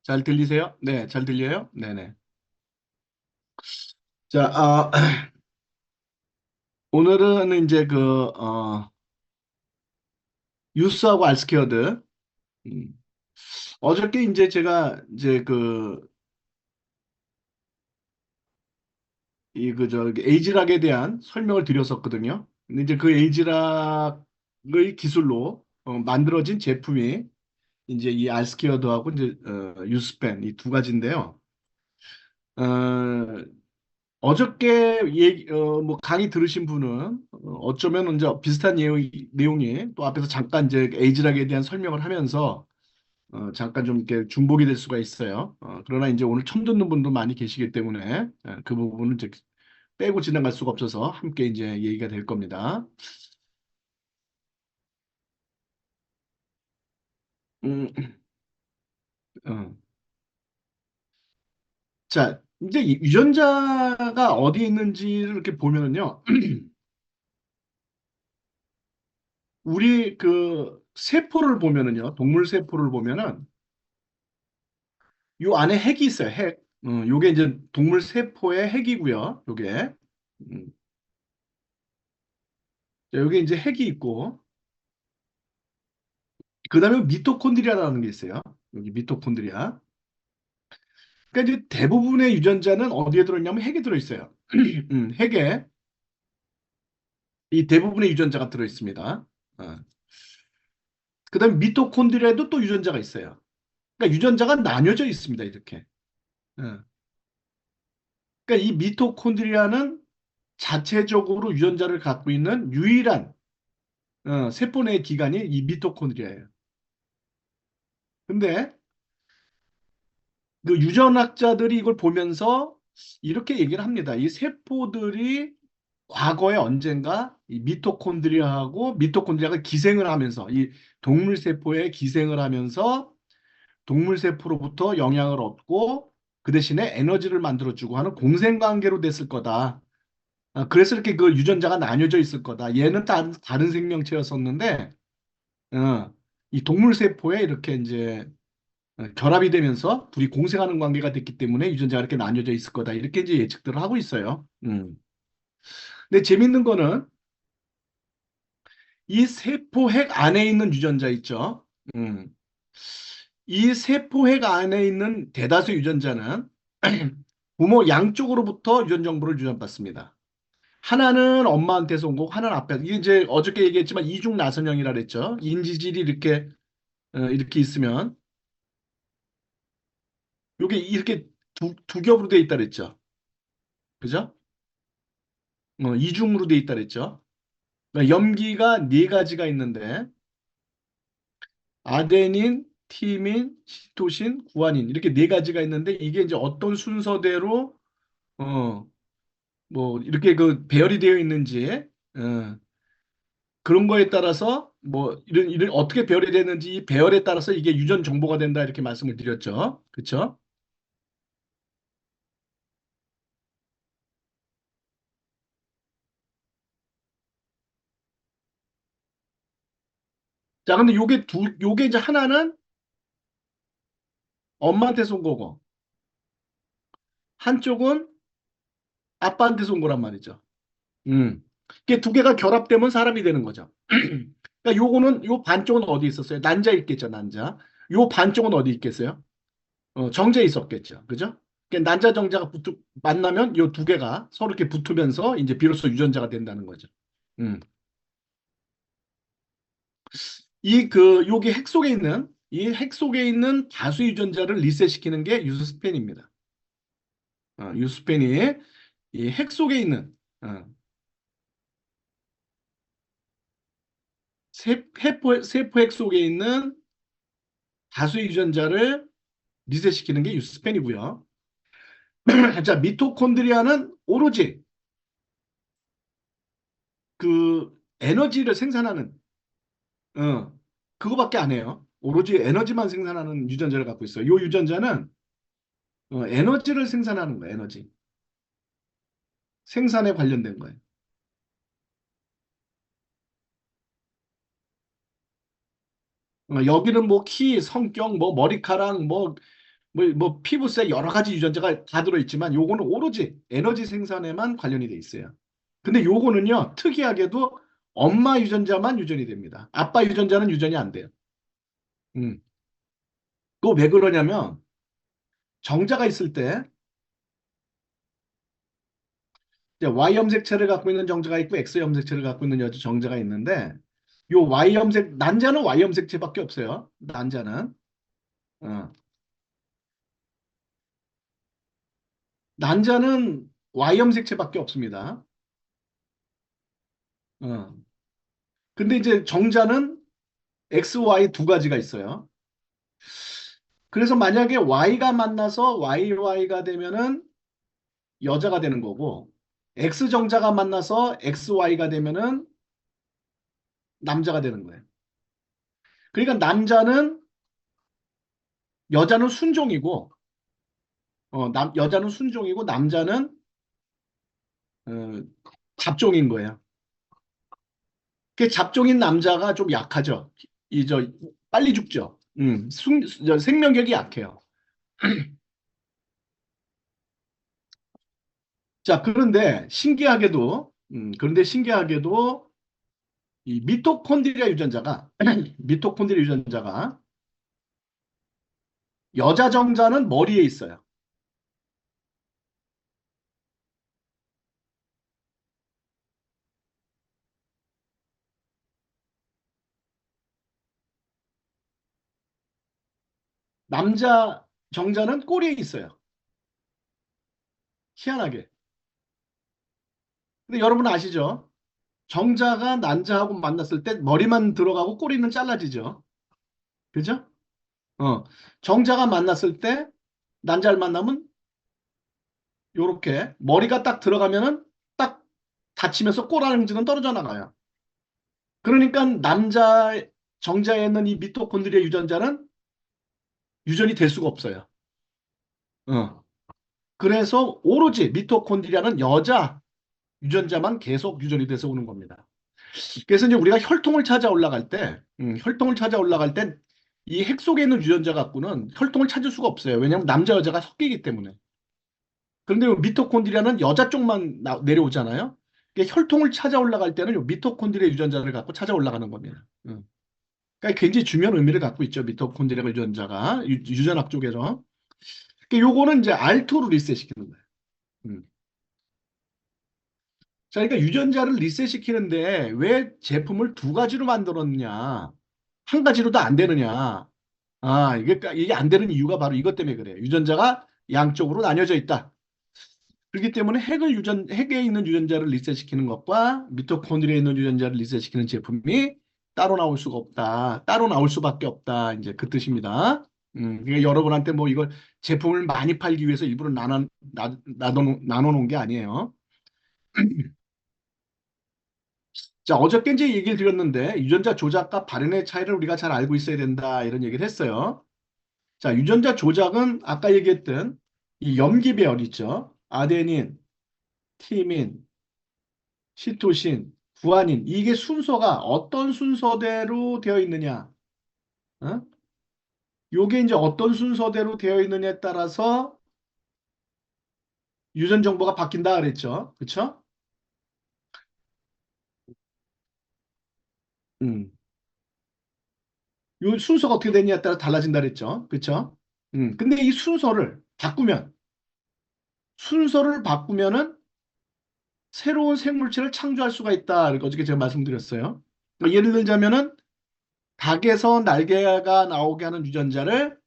잘 들리세요? 네, 잘 들려요? 네네. 자, 오늘은 이제 유스하고 알스케어드. 음, 어저께 이제 제가 이제 에이지락에 대한 설명을 드렸었거든요. 근데 이제 그 에이지락의 기술로 만들어진 제품이 이제 이 알스케어드하고 이제 유스펜 이 두 가지인데요. 어, 어저께 뭐 강의 들으신 분은 어쩌면 이제 비슷한 내용이 또 앞에서 잠깐 이제 에이즈락에 대한 설명을 하면서 잠깐 좀 이렇게 중복이 될 수가 있어요. 그러나 이제 오늘 처음 듣는 분도 많이 계시기 때문에 그 부분은 이제 빼고 지나갈 수가 없어서 함께 이제 얘기가 될 겁니다. 음, 어. 자, 이제 이 유전자가 어디에 있는지를 이렇게 보면은요, 우리 그 세포를 보면은요, 동물 세포를 보면은 요 안에 핵이 있어요, 핵. 요게 이제 동물 세포의 핵이고요, 요게. 음, 자, 요게 이제 핵이 있고, 그 다음에 미토콘드리아라는 게 있어요. 여기 미토콘드리아. 그러니까 이제 대부분의 유전자는 어디에 들어있냐면 핵에 들어있어요. 핵에 이 대부분의 유전자가 들어있습니다. 그 다음에 미토콘드리아에도 또 유전자가 있어요. 그러니까 유전자가 나뉘어져 있습니다, 이렇게. 어. 그러니까 이 미토콘드리아는 자체적으로 유전자를 갖고 있는 유일한 세포 내 기관이 이 미토콘드리아예요. 근데 그 유전학자들이 이걸 보면서 이렇게 얘기를 합니다. 이 세포들이 과거에 언젠가 이 미토콘드리아가 기생을 하면서 이 동물 세포에 기생을 하면서 동물 세포로부터 영향을 얻고 그 대신에 에너지를 만들어주고 하는 공생관계로 됐을 거다. 그래서 이렇게 그 유전자가 나뉘어져 있을 거다. 얘는 다른 생명체였었는데 이 동물 세포에 이렇게 이제 결합이 되면서 둘이 공생하는 관계가 됐기 때문에 유전자가 이렇게 나뉘어져 있을 거다. 이렇게 이제 예측들을 하고 있어요. 근데 재밌는 거는 이 세포핵 안에 있는 유전자 있죠. 음. 이 세포핵 안에 있는 대다수 유전자는 부모 양쪽으로부터 유전 정보를 유전받습니다. 하나는 엄마한테서 온 거고 하나는 아빠에서. 이게 이제 어저께 얘기했지만 이중 나선형이라 그랬죠. 인지질이 이렇게 있으면 요게 이렇게 두 겹으로 돼 있다 그랬죠. 그죠? 이중으로 돼 있다 그랬죠. 그러니까 염기가 네 가지가 있는데 아데닌, 티민, 시토신, 구아닌 이렇게 네 가지가 있는데 이게 이제 어떤 순서대로 어 뭐 이렇게 그 배열이 되어 있는지 어, 그런 거에 따라서 뭐 이런 어떻게 배열이 되는지 이 배열에 따라서 이게 유전 정보가 된다 이렇게 말씀을 드렸죠. 그렇죠? 자, 근데 요게 이제 하나는 엄마한테서 온 거고 한쪽은 아빠한테서 온 거란 말이죠. 음. 이게 두 개가 결합되면 사람이 되는 거죠. 그러니까 요 반쪽은 어디 있었어요? 난자 있겠죠, 난자. 요 반쪽은 어디 있겠어요? 정제에 있었겠죠. 그죠? 그러니까 난자 정자가 만나면 요 두 개가 서로 이렇게 붙으면서 이제 비로소 유전자가 된다는 거죠. 음. 여기 이 핵 속에 있는 다수 유전자를 리셋시키는 게 유스펜입니다. 유스펜이 이 핵 속에 있는 어, 세포 핵 속에 있는 다수 유전자를 리셋시키는 게 유스펜이고요. 자, 미토콘드리아는 오로지 그 에너지를 생산하는 그거밖에 안 해요. 오로지 에너지만 생산하는 유전자를 갖고 있어요. 이 유전자는 에너지를 생산하는 거예요. 에너지. 생산에 관련된 거예요. 여기는 뭐 키, 성격, 뭐 머리카락, 뭐 피부색 여러 가지 유전자가 다 들어있지만 요거는 오로지 에너지 생산에만 관련이 돼 있어요. 근데 요거는요, 특이하게도 엄마 유전자만 유전이 됩니다. 아빠 유전자는 유전이 안 돼요. 음. 그거 왜 그러냐면 정자가 있을 때 이제 Y 염색체를 갖고 있는 정자가 있고 X 염색체를 갖고 있는 정자가 있는데 요 난자는 Y 염색체밖에 없어요. 난자는. 어. 난자는 Y 염색체밖에 없습니다. 어. 근데 이제 정자는 X, Y 두 가지가 있어요. 그래서 만약에 Y가 만나서 YY가 되면은 여자가 되는 거고 X 정자가 만나서 XY가 되면은 남자가 되는 거예요. 그러니까 여자는 순종이고 여자는 순종이고 남자는 어, 잡종인 거예요. 그 잡종인 남자가 좀 약하죠. 빨리 죽죠. 생명력이 약해요. 자, 그런데 신기하게도 이 미토콘드리아 유전자가 미토콘드리아 유전자가 여자 정자는 머리에 있어요. 남자 정자는 꼬리에 있어요. 희한하게. 근데 여러분 아시죠? 정자가 난자하고 만났을 때 머리만 들어가고 꼬리는 잘라지죠. 그죠? 어. 정자가 만났을 때 난자를 만나면 요렇게 머리가 딱 들어가면은 딱 닫히면서 꼬라지는 떨어져 나가요. 그러니까 정자에 있는 이 미토콘드리아 유전자는 유전이 될 수가 없어요. 어. 그래서 오로지 미토콘드리아는 여자 유전자만 계속 유전이 돼서 오는 겁니다. 그래서 이제 우리가 혈통을 찾아 올라갈 때 이 핵 속에 있는 유전자 갖고는 혈통을 찾을 수가 없어요. 왜냐하면 남자 여자가 섞이기 때문에. 그런데 미토콘드리아는 여자 쪽만 내려오잖아요. 그러니까 혈통을 찾아 올라갈 때는 요 미토콘드리아 유전자를 갖고 찾아 올라가는 겁니다. 그러니까 굉장히 중요한 의미를 갖고 있죠. 미토콘드리아 유전자가 유전학 쪽에서. 그러니까 요거는 이제 R2로 리셋시키는 거예요. 음. 자, 그러니까 유전자를 리셋시키는데 왜 제품을 두 가지로 만들었냐? 한 가지로도 안 되느냐? 이게 안 되는 이유가 바로 이것 때문에 그래요. 유전자가 양쪽으로 나뉘어져 있다. 그렇기 때문에 핵에 있는 유전자를 리셋시키는 것과 미토콘드리아에 있는 유전자를 리셋시키는 제품이 따로 나올 수가 없다. 따로 나올 수밖에 없다. 이제 그 뜻입니다. 그러니까 여러분한테 뭐 이걸 제품을 많이 팔기 위해서 일부러 나눠놓은 게 아니에요. 자, 어저께 이제 얘기를 드렸는데 유전자 조작과 발현의 차이를 우리가 잘 알고 있어야 된다. 이런 얘기를 했어요. 자, 유전자 조작은 아까 얘기했던 이 염기 배열 있죠. 아데닌, 티민, 시토신, 구아닌 이게 순서가 어떤 순서대로 되어 있느냐? 어? 요게 이제 어떤 순서대로 되어 있느냐에 따라서 유전 정보가 바뀐다 그랬죠. 그쵸? 음. 요 순서가 어떻게 되느냐에 따라 달라진다 그랬죠. 그쵸? 근데 이 순서를 바꾸면은 새로운 생물체를 창조할 수가 있다. 이렇게 어저께 제가 말씀드렸어요. 그러니까 예를 들자면은 닭에서 날개가 나오게 하는 유전자를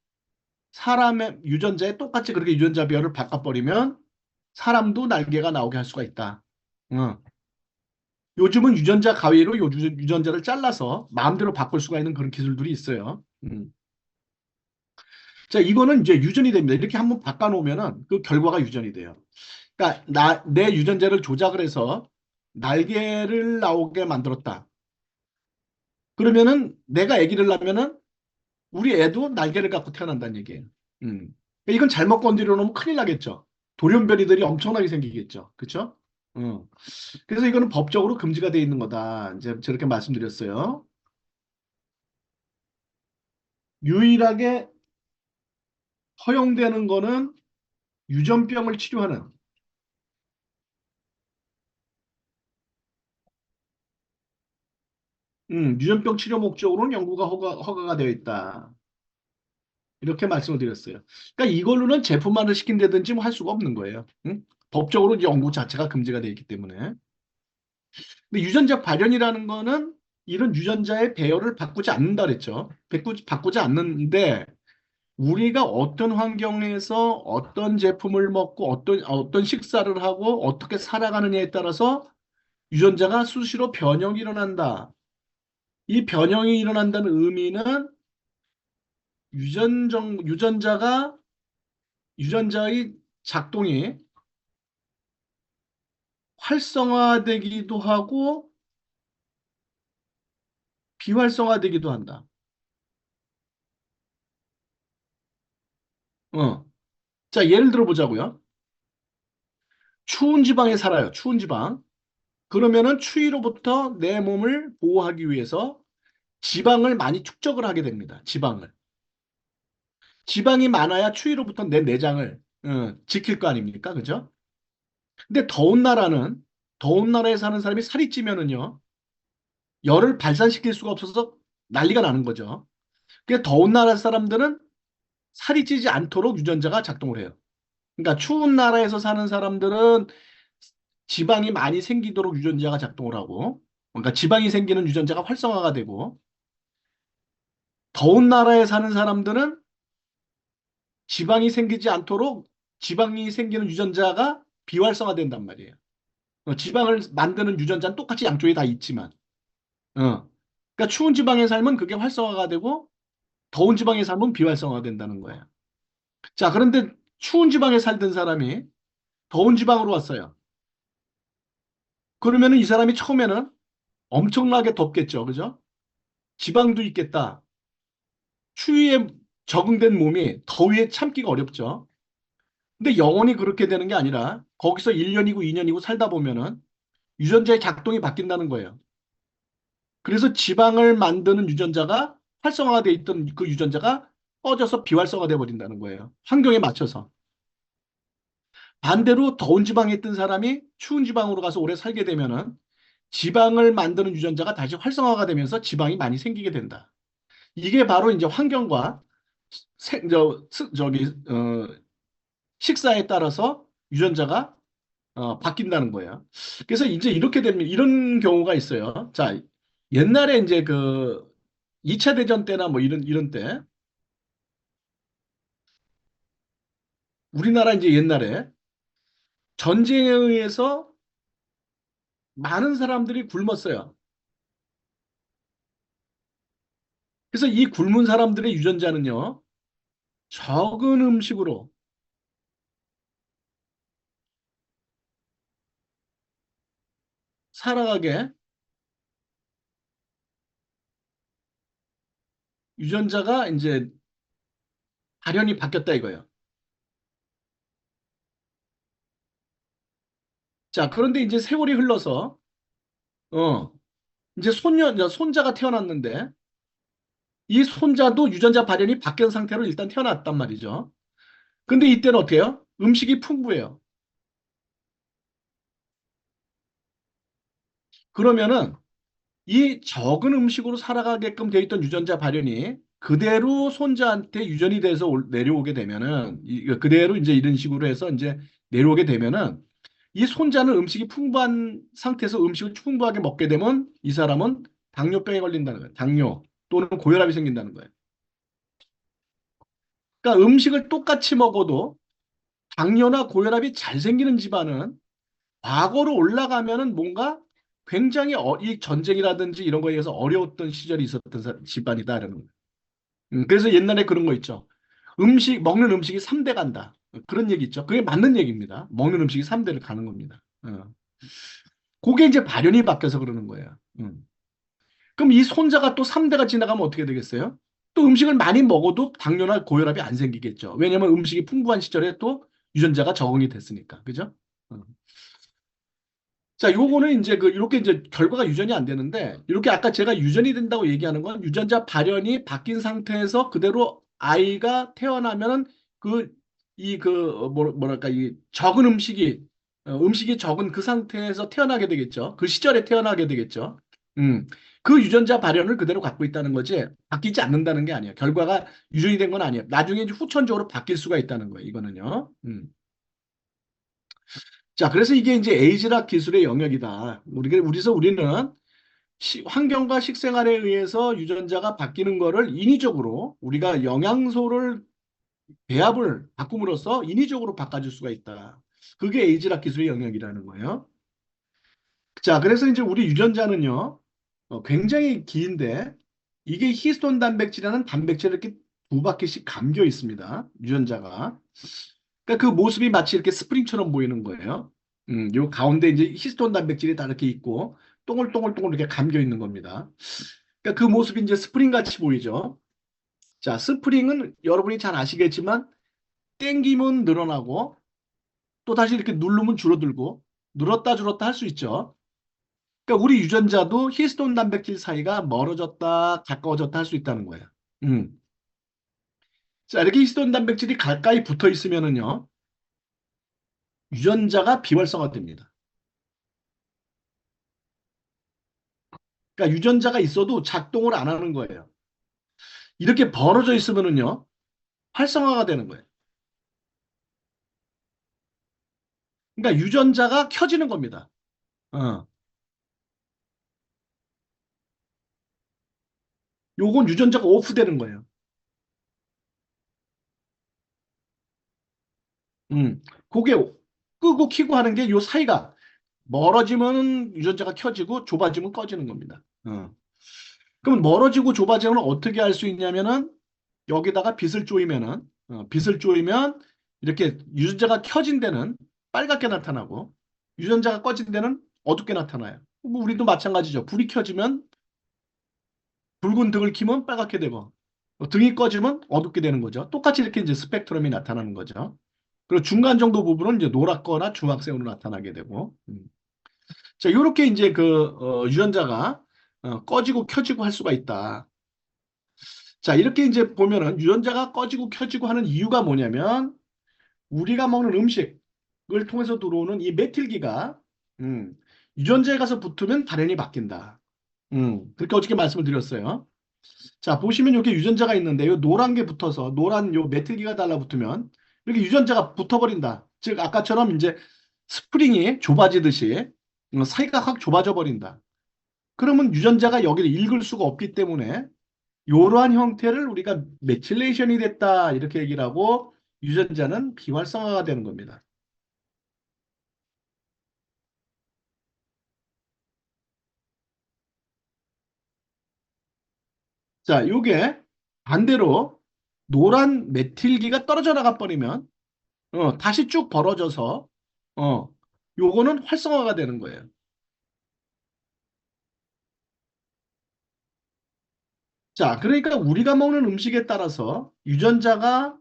사람의 유전자에 똑같이 그렇게 유전자 배열을 바꿔버리면 사람도 날개가 나오게 할 수가 있다. 어. 요즘은 유전자 가위로 유전자를 잘라서 마음대로 바꿀 수가 있는 그런 기술들이 있어요. 자, 이거는 이제 유전이 됩니다. 이렇게 한번 바꿔놓으면은 그 결과가 유전이 돼요. 그러니까 내 유전자를 조작을 해서 날개를 나오게 만들었다. 그러면은 내가 아기를 낳으면은 우리 애도 날개를 갖고 태어난다는 얘기예요. 음. 그러니까 이건 잘못 건드려 놓으면 큰일 나겠죠. 돌연변이들이 엄청나게 생기겠죠. 그렇죠? 그래서 이거는 법적으로 금지가 돼 있는 거다. 이제 저렇게 말씀드렸어요. 유일하게 허용되는 거는 유전병을 치료하는, 유전병 치료 목적으로는 연구가 허가가 되어 있다. 이렇게 말씀을 드렸어요. 그러니까 이걸로는 제품화를 시킨다든지 뭐 할 수가 없는 거예요. 응? 법적으로 이제 연구 자체가 금지가 되어 있기 때문에. 근데 유전자 발현이라는 거는 이런 유전자의 배열을 바꾸지 않는다 그랬죠. 바꾸지 않는데 우리가 어떤 환경에서 어떤 제품을 먹고 어떤 식사를 하고 어떻게 살아가느냐에 따라서 유전자가 수시로 변형이 일어난다. 이 변형이 일어난다는 의미는 유전자의 작동이 활성화되기도 하고 비활성화되기도 한다. 어. 자, 예를 들어 보자고요. 추운 지방에 살아요. 추운 지방. 그러면은 추위로부터 내 몸을 보호하기 위해서 지방을 많이 축적을 하게 됩니다. 지방을. 지방이 많아야 추위로부터 내 내장을 지킬 거 아닙니까? 그죠? 근데 더운 나라에 사는 사람이 살이 찌면은요. 열을 발산시킬 수가 없어서 난리가 나는 거죠. 그러니까 더운 나라 사람들은 살이 찌지 않도록 유전자가 작동을 해요. 그러니까 추운 나라에서 사는 사람들은 지방이 많이 생기도록 유전자가 작동을 하고, 그러니까 지방이 생기는 유전자가 활성화가 되고, 더운 나라에 사는 사람들은 지방이 생기지 않도록 지방이 생기는 유전자가 비활성화된단 말이에요. 지방을 만드는 유전자는 똑같이 양쪽에 다 있지만, 그러니까 추운 지방에 살면 그게 활성화가 되고, 더운 지방에 살면 비활성화된다는 거예요. 자, 그런데 추운 지방에 살던 사람이 더운 지방으로 왔어요. 그러면은 이 사람이 처음에는 엄청나게 덥겠죠. 그죠? 지방도 있겠다. 추위에 적응된 몸이 더위에 참기가 어렵죠. 근데 영원히 그렇게 되는 게 아니라 거기서 1년이고 2년이고 살다 보면은 유전자의 작동이 바뀐다는 거예요. 그래서 지방을 만드는 유전자가 활성화되어 있던 그 유전자가 꺼져서 비활성화돼 버린다는 거예요. 환경에 맞춰서. 반대로 더운 지방에 있던 사람이 추운 지방으로 가서 오래 살게 되면은 지방을 만드는 유전자가 다시 활성화가 되면서 지방이 많이 생기게 된다. 이게 바로 이제 환경과 저기 식사에 따라서 유전자가 바뀐다는 거예요. 그래서 이제 이렇게 되면 이런 경우가 있어요. 자, 옛날에 이제 그 2차 대전 때나 뭐 이런 때 우리나라 이제 옛날에 전쟁에 의해서 많은 사람들이 굶었어요. 그래서 이 굶은 사람들의 유전자는요, 적은 음식으로 살아가게 유전자가 이제 발현이 바뀌었다 이거예요. 자, 그런데 이제 세월이 흘러서 어, 이제 손자가 태어났는데 이 손자도 유전자 발현이 바뀐 상태로 일단 태어났단 말이죠. 근데 이때는 어떻게 해요? 음식이 풍부해요. 그러면은 이 적은 음식으로 살아가게끔 되어 있던 유전자 발현이 그대로 손자한테 유전이 돼서 내려오게 되면은 그대로 이제 이런 식으로 해서 이제 내려오게 되면은 이 손자는 음식이 풍부한 상태에서 음식을 풍부하게 먹게 되면 이 사람은 당뇨병에 걸린다는 거예요. 당뇨 또는 고혈압이 생긴다는 거예요. 그러니까 음식을 똑같이 먹어도 당뇨나 고혈압이 잘 생기는 집안은 과거로 올라가면은 뭔가 굉장히 이 전쟁이라든지 이런 거에 의해서 어려웠던 시절이 있었던 집안이다라는 거예요. 그래서 옛날에 그런 거 있죠. 먹는 음식이 3대 간다. 그런 얘기 있죠. 그게 맞는 얘기입니다. 먹는 음식이 3대를 가는 겁니다. 그게 이제 발현이 바뀌어서 그러는 거예요. 그럼 이 손자가 또 3대가 지나가면 어떻게 되겠어요? 또 음식을 많이 먹어도 당뇨나 고혈압이 안 생기겠죠. 왜냐하면 음식이 풍부한 시절에 또 유전자가 적응이 됐으니까. 그죠? 어. 자, 요거는 이제 이렇게 이제 결과가 유전이 안 되는데, 이렇게 아까 제가 유전이 된다고 얘기하는 건 유전자 발현이 바뀐 상태에서 그대로 아이가 태어나면은 뭐랄까, 이 적은 음식이 적은 그 상태에서 태어나게 되겠죠. 그 시절에 태어나게 되겠죠. 음. 그 유전자 발현을 그대로 갖고 있다는 거지, 바뀌지 않는다는 게 아니에요. 결과가 유전이 된 건 아니에요. 나중에 이제 후천적으로 바뀔 수가 있다는 거예요, 이거는요. 자, 그래서 이게 이제 에이즈락 기술의 영역이다. 우리는 환경과 식생활에 의해서 유전자가 바뀌는 거를 인위적으로 우리가 영양소를 배합을 바꿈으로써 인위적으로 바꿔줄 수가 있다. 그게 에이즈락 기술의 영역이라는 거예요. 자, 그래서 이제 우리 유전자는요, 굉장히 긴데 이게 히스톤 단백질이라는 단백질을 이렇게 두 바퀴씩 감겨 있습니다. 유전자가. 그러니까 그 모습이 마치 이렇게 스프링처럼 보이는 거예요. 요 가운데 이제 히스톤 단백질이 다 이렇게 있고 동글동글동글 이렇게 감겨 있는 겁니다. 그러니까 그 모습이 이제 스프링 같이 보이죠. 자, 스프링은 여러분이 잘 아시겠지만 땡기면 늘어나고 또 다시 이렇게 누르면 줄어들고 늘었다 줄었다 할 수 있죠. 그러니까 우리 유전자도 히스톤 단백질 사이가 멀어졌다 가까워졌다 할 수 있다는 거예요. 음. 자, 이렇게 히스톤 단백질이 가까이 붙어 있으면은요, 유전자가 비활성화됩니다. 그러니까 유전자가 있어도 작동을 안 하는 거예요. 이렇게 벌어져 있으면은요, 활성화가 되는 거예요. 그러니까 유전자가 켜지는 겁니다. 어. 요건 유전자가 오프되는 거예요. 그게 끄고 키고 하는 게 요 사이가 멀어지면 유전자가 켜지고 좁아지면 꺼지는 겁니다. 그럼 멀어지고 좁아지면 어떻게 할 수 있냐면은 여기다가 빛을 쪼이면 이렇게 유전자가 켜진 데는 빨갛게 나타나고 유전자가 꺼진 데는 어둡게 나타나요. 뭐 우리도 마찬가지죠. 불이 켜지면 붉은 등을 켜면 빨갛게 되고 등이 꺼지면 어둡게 되는 거죠. 똑같이 이렇게 이제 스펙트럼이 나타나는 거죠. 그리고 중간 정도 부분은 이제 노랗거나 중학생으로 나타나게 되고. 자, 이렇게 이제 유전자가 꺼지고 켜지고 할 수가 있다. 자, 이렇게 이제 보면은 유전자가 꺼지고 켜지고 하는 이유가 뭐냐면 우리가 먹는 음식을 통해서 들어오는 이 메틸기가 음, 유전자에 가서 붙으면 발현이 바뀐다. 그렇게 어저께 말씀을 드렸어요. 자, 보시면 이렇게 유전자가 있는데 요 노란 게 붙어서 노란 요 메틸기가 달라붙으면 이렇게 유전자가 붙어버린다. 즉 아까처럼 이제 스프링이 좁아지듯이 사이가 확 좁아져 버린다. 그러면 유전자가 여기를 읽을 수가 없기 때문에 이러한 형태를 우리가 메틸레이션이 됐다 이렇게 얘기를 하고 유전자는 비활성화가 되는 겁니다. 자, 요게 반대로 노란 메틸기가 떨어져 나가 버리면 다시 쭉 벌어져서 어, 요거는 활성화가 되는 거예요. 자, 그러니까 우리가 먹는 음식에 따라서 유전자가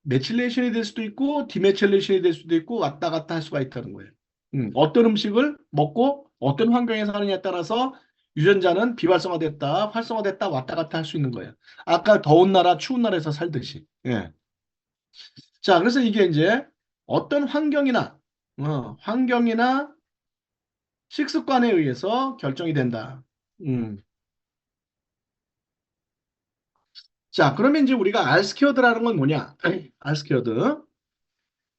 메틸레이션이 될 수도 있고 디메틸레이션이 될 수도 있고 왔다 갔다 할 수가 있다는 거예요. 어떤 음식을 먹고 어떤 환경에 사느냐에 따라서 유전자는 비활성화됐다, 활성화됐다, 왔다 갔다 할 수 있는 거예요. 아까 더운 나라, 추운 나라에서 살듯이. 예. 자, 그래서 이게 이제 어떤 환경이나 식습관에 의해서 결정이 된다. 음. 자, 그러면 이제 우리가 알스퀘어드라는 건 뭐냐? 알스퀘어드.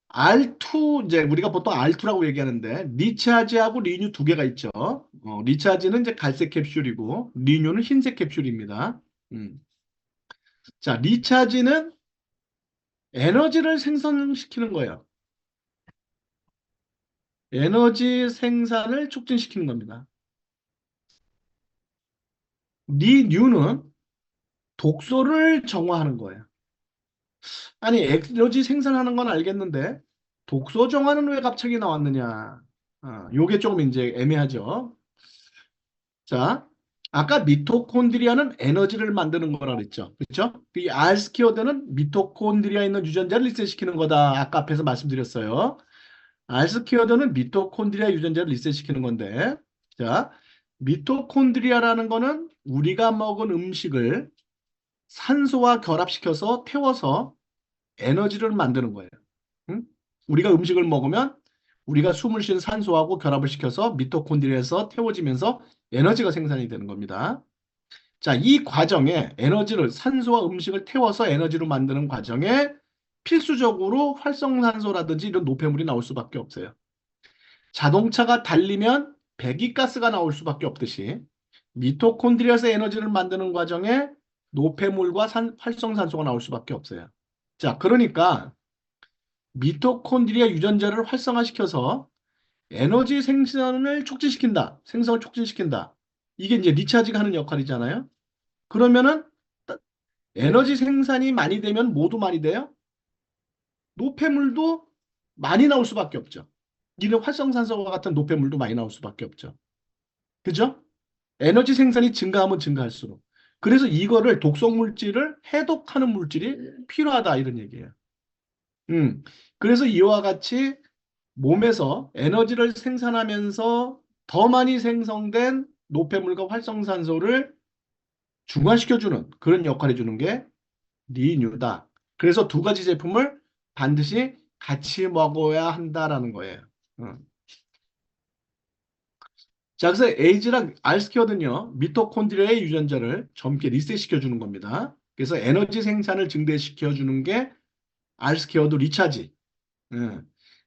R2, 이제 우리가 보통 R2라고 얘기하는데, 리차지하고 리뉴 두 개가 있죠. 리차지는 이제 갈색 캡슐이고, 리뉴는 흰색 캡슐입니다. 음. 자, 리차지는 에너지를 생성시키는 거예요. 에너지 생산을 촉진시키는 겁니다. 리뉴는 독소를 정화하는 거예요. 아니, 에너지 생산하는 건 알겠는데, 독소 정화는 왜 갑자기 나왔느냐? 요게 조금 이제 애매하죠. 자, 아까 미토콘드리아는 에너지를 만드는 거라 그랬죠. 그렇죠? 이 알스키오드는 미토콘드리아에 있는 유전자를 리셋시키는 거다. 아까 앞에서 말씀드렸어요. 알스퀘어드는 미토콘드리아 유전자를 리셋시키는 건데, 자, 미토콘드리아라는 거는 우리가 먹은 음식을 산소와 결합시켜서 태워서 에너지를 만드는 거예요. 응? 우리가 음식을 먹으면 우리가 숨을 쉰 산소하고 결합을 시켜서 미토콘드리아에서 태워지면서 에너지가 생산이 되는 겁니다. 자, 이 과정에 에너지를 산소와 음식을 태워서 에너지로 만드는 과정에 필수적으로 활성산소라든지 이런 노폐물이 나올 수밖에 없어요. 자동차가 달리면 배기가스가 나올 수밖에 없듯이 미토콘드리아에서 에너지를 만드는 과정에 노폐물과 활성산소가 나올 수밖에 없어요. 자, 그러니까 미토콘드리아 유전자를 활성화시켜서 에너지 생산을 촉진시킨다. 생성을 촉진시킨다. 이게 이제 리차지가 하는 역할이잖아요. 그러면은 에너지 생산이 많이 되면 뭐도 많이 돼요? 노폐물도 많이 나올 수밖에 없죠. 이런 활성산소와 같은 노폐물도 많이 나올 수밖에 없죠. 그죠? 에너지 생산이 증가하면 증가할수록. 그래서 이거를 독성물질을 해독하는 물질이 필요하다 이런 얘기예요. 음. 그래서 이와 같이 몸에서 에너지를 생산하면서 더 많이 생성된 노폐물과 활성산소를 중화시켜주는 그런 역할을 해주는 게 리뉴다. 그래서 두 가지 제품을 반드시 같이 먹어야 한다라는 거예요. 어. 자, 그래서 에이즈랑 알스퀘어는요, 미토콘드리아의 유전자를 젊게 리셋시켜 주는 겁니다. 그래서 에너지 생산을 증대시켜 주는 게 알스퀘어도 리차지.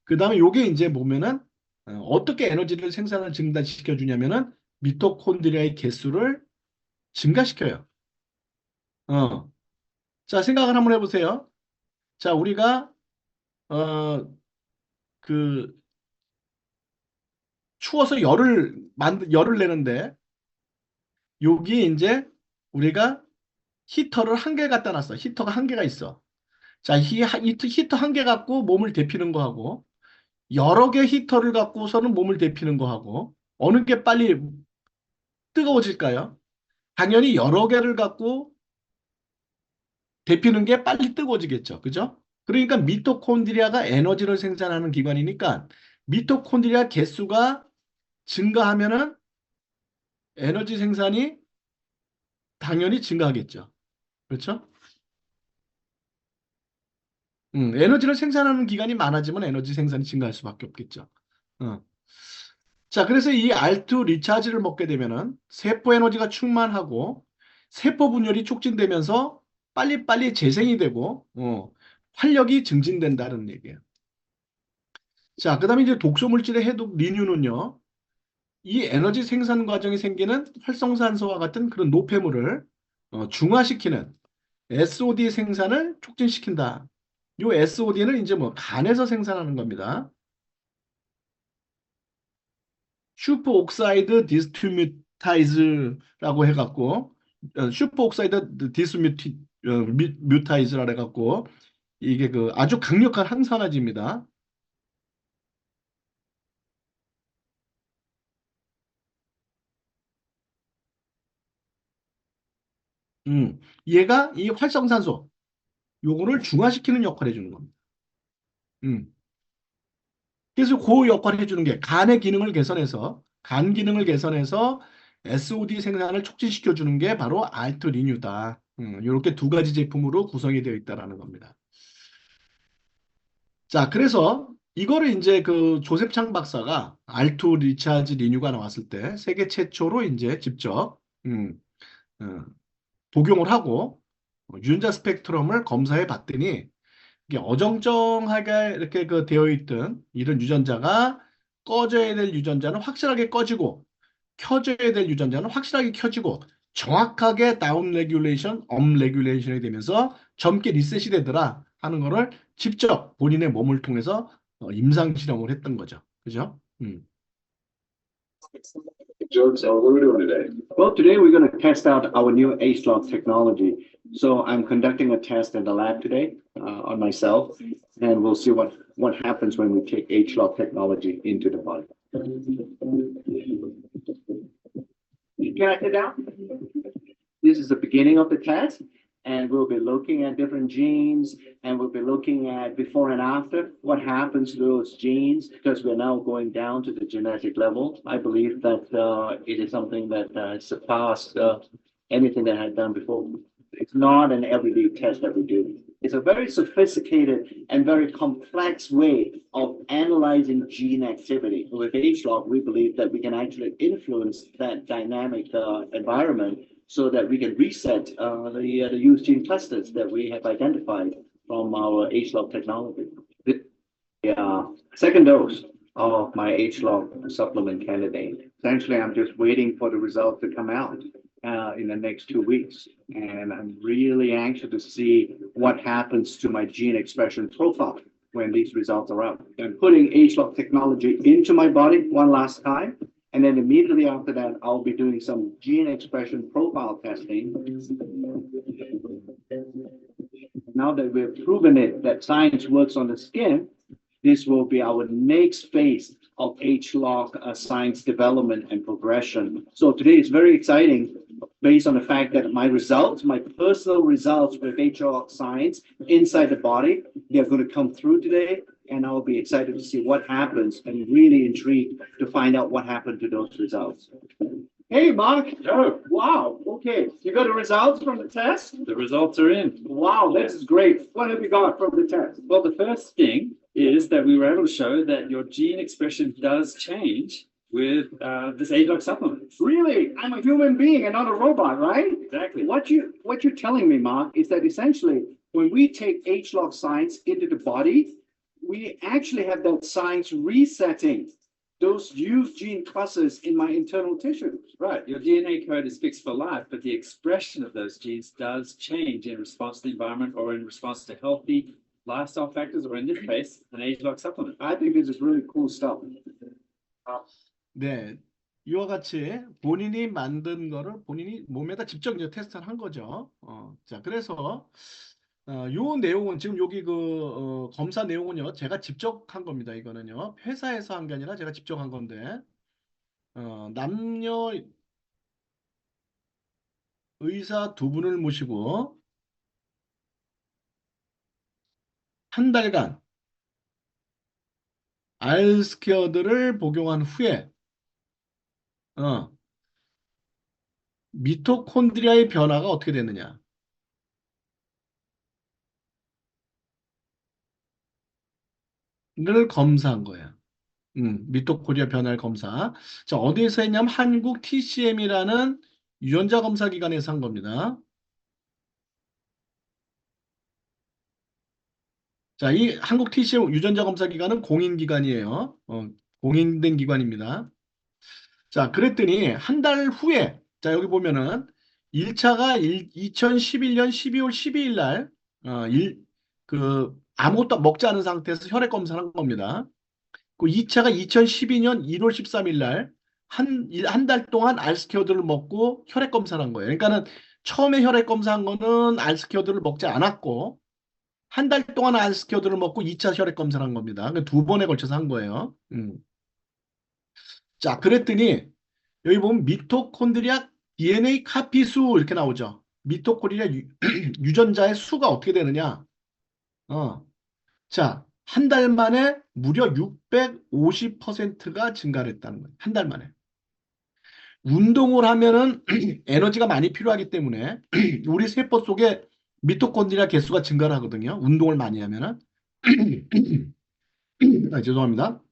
그 다음에 요게 이제 보면은 어떻게 에너지를 생산을 증가시켜 주냐면은 미토콘드리아의 개수를 증가시켜요. 어. 자, 생각을 한번 해보세요. 자, 우리가 어, 그 추워서 열을 내는데 여기에 이제 우리가 히터를 한 개 갖다 놨어. 히터가 한 개가 있어. 자, 이 히터 한 개 갖고 몸을 데피는 거하고 여러 개 히터를 갖고서는 몸을 데피는 거하고 어느 게 빨리 뜨거워질까요? 당연히 여러 개를 갖고 데피는 게 빨리 뜨거워지겠죠. 그죠? 그러니까 미토콘드리아가 에너지를 생산하는 기관이니까 미토콘드리아 개수가 증가하면은 에너지 생산이 당연히 증가하겠죠. 그렇죠? 에너지를 생산하는 기간이 많아지면 에너지 생산이 증가할 수밖에 없겠죠. 어. 자, 그래서 이 R2 리차지를 먹게 되면은 세포 에너지가 충만하고 세포 분열이 촉진되면서 빨리빨리 재생이 되고 활력이 증진된다는 얘기예요. 자, 그다음에 이제 독소 물질의 해독 리뉴는요. 이 에너지 생산 과정에 생기는 활성산소와 같은 그런 노폐물을 중화시키는 SOD 생산을 촉진시킨다. 요 SOD는 이제 뭐 간에서 생산하는 겁니다. 슈퍼 옥사이드 디스뮤타이즈라고 해갖고 슈퍼 옥사이드 디스뮤타이즈라 해갖고 이게 그 아주 강력한 항산화제입니다. 얘가 이 활성산소 요거를 중화시키는 역할을 해주는 겁니다. 음. 그래서 그 역할을 해주는 게 간의 기능을 개선해서 간 기능을 개선해서 SOD 생산을 촉진시켜 주는 게 바로 알트리뉴다. 이렇게 두 가지 제품으로 구성이 되어 있다라는 겁니다. 자, 그래서 이거를 이제 그 조셉 창 박사가 알투 리차지 리뉴가 나왔을 때 세계 최초로 이제 직접 어, 복용을 하고 유전자 스펙트럼을 검사해 봤더니 이게 어정쩡하게 이렇게 그 되어 있던 이런 유전자가 꺼져야 될 유전자는 확실하게 꺼지고 켜져야 될 유전자는 확실하게 켜지고 정확하게 다운 레귤레이션, 업 레귤레이션이 되면서 젊게 리셋이 되더라 하는 거를 직접 본인의 몸을 통해서 임상 실험을 했던 거죠. 그죠? George, so what are we doing today? Well, today we're going to test out our new HLOC technology. So I'm conducting a test in the lab today on myself, and we'll see what happens when we take HLOC technology into the body. Can I sit down? This is the beginning of the test, and we'll be looking at different genes and we'll be looking at before and after, what happens to those genes, because we're now going down to the genetic level. I believe that it is something that surpassed anything that I had done before. It's not an everyday test that we do. It's a very sophisticated and very complex way of analyzing gene activity. With HLOC, we believe that we can actually influence that dynamic environment so that we can reset the used gene clusters that we have identified from our HLOC technology. The second dose of my HLOC supplement candidate. Essentially, I'm just waiting for the results to come out in the next 2 weeks. And I'm really anxious to see what happens to my gene expression profile when these results are out. I'm putting HLOC technology into my body one last time. And then immediately after that, I'll be doing some gene expression profile testing. Now that we've proven it, that science works on the skin, this will be our next phase of HLOC science development and progression. So today is very exciting based on the fact that my results, my personal results with HLOC science inside the body, they're going to come through today. And I'll be excited to see what happens and really intrigued to find out what happened to those results. Hey, Mark. Joe, Wow. Okay. You got the results from the test? the results are in. Wow, this is great. What have you got from the test? Well, the first thing is that we were able to show that your gene expression does change with this HLOC supplement. Really? I'm a human being and not a robot, right? Exactly. What you're telling me, Mark, is that essentially when we take HLOC science into the body, we actually have that science resetting those used gene clusters in my internal tissues. Right. Your DNA code is fixed for life, but the expression of those genes does change in response to the environment or in response to healthy lifestyle factors, or in this case, an HLOC supplement. I think this is really cool stuff. 네, 이와 같이 본인이 만든 거를 본인이 몸에다 직접 이제 테스트를 한 거죠. 자, 그래서 요 내용은 지금 여기 검사 내용은요, 제가 직접 한 겁니다. 이거는요, 회사에서 한 게 아니라 제가 직접 한 건데, 남녀 의사 두 분을 모시고 한 달간 알스퀘어드를 복용한 후에 미토콘드리아의 변화가 어떻게 됐느냐를 검사한 거예요. 미토콘드리아 변화를 검사. 자, 어디에서 했냐면 한국 TCM이라는 유전자 검사 기관에서 한 겁니다. 자, 이 한국 TCM 유전자 검사 기관은 공인기관이에요. 공인된 기관입니다. 자, 그랬더니 한 달 후에, 자, 여기 보면은 1차가 2011년 12월 12일 날, 아무것도 먹지 않은 상태에서 혈액 검사를 한 겁니다. 그 2차가 2012년 1월 13일 날, 한 달 동안 알스퀘어드를 먹고 혈액 검사를 한 거예요. 그러니까는 처음에 혈액 검사한 거는 알스퀘어드를 먹지 않았고, 한 달 동안 알스퀘어드를 먹고 2차 혈액 검사를 한 겁니다. 그러니까 두 번에 걸쳐서 한 거예요. 자, 그랬더니 여기 보면 미토콘드리아 DNA 카피 수 이렇게 나오죠. 미토콘드리아 유전자의 수가 어떻게 되느냐? 자, 한 달 만에 무려 650%가 증가를 했다는 거예요. 한 달 만에. 운동을 하면은 에너지가 많이 필요하기 때문에 우리 세포 속에 미토콘드리아 개수가 증가를 하거든요. 운동을 많이 하면은. 죄송합니다.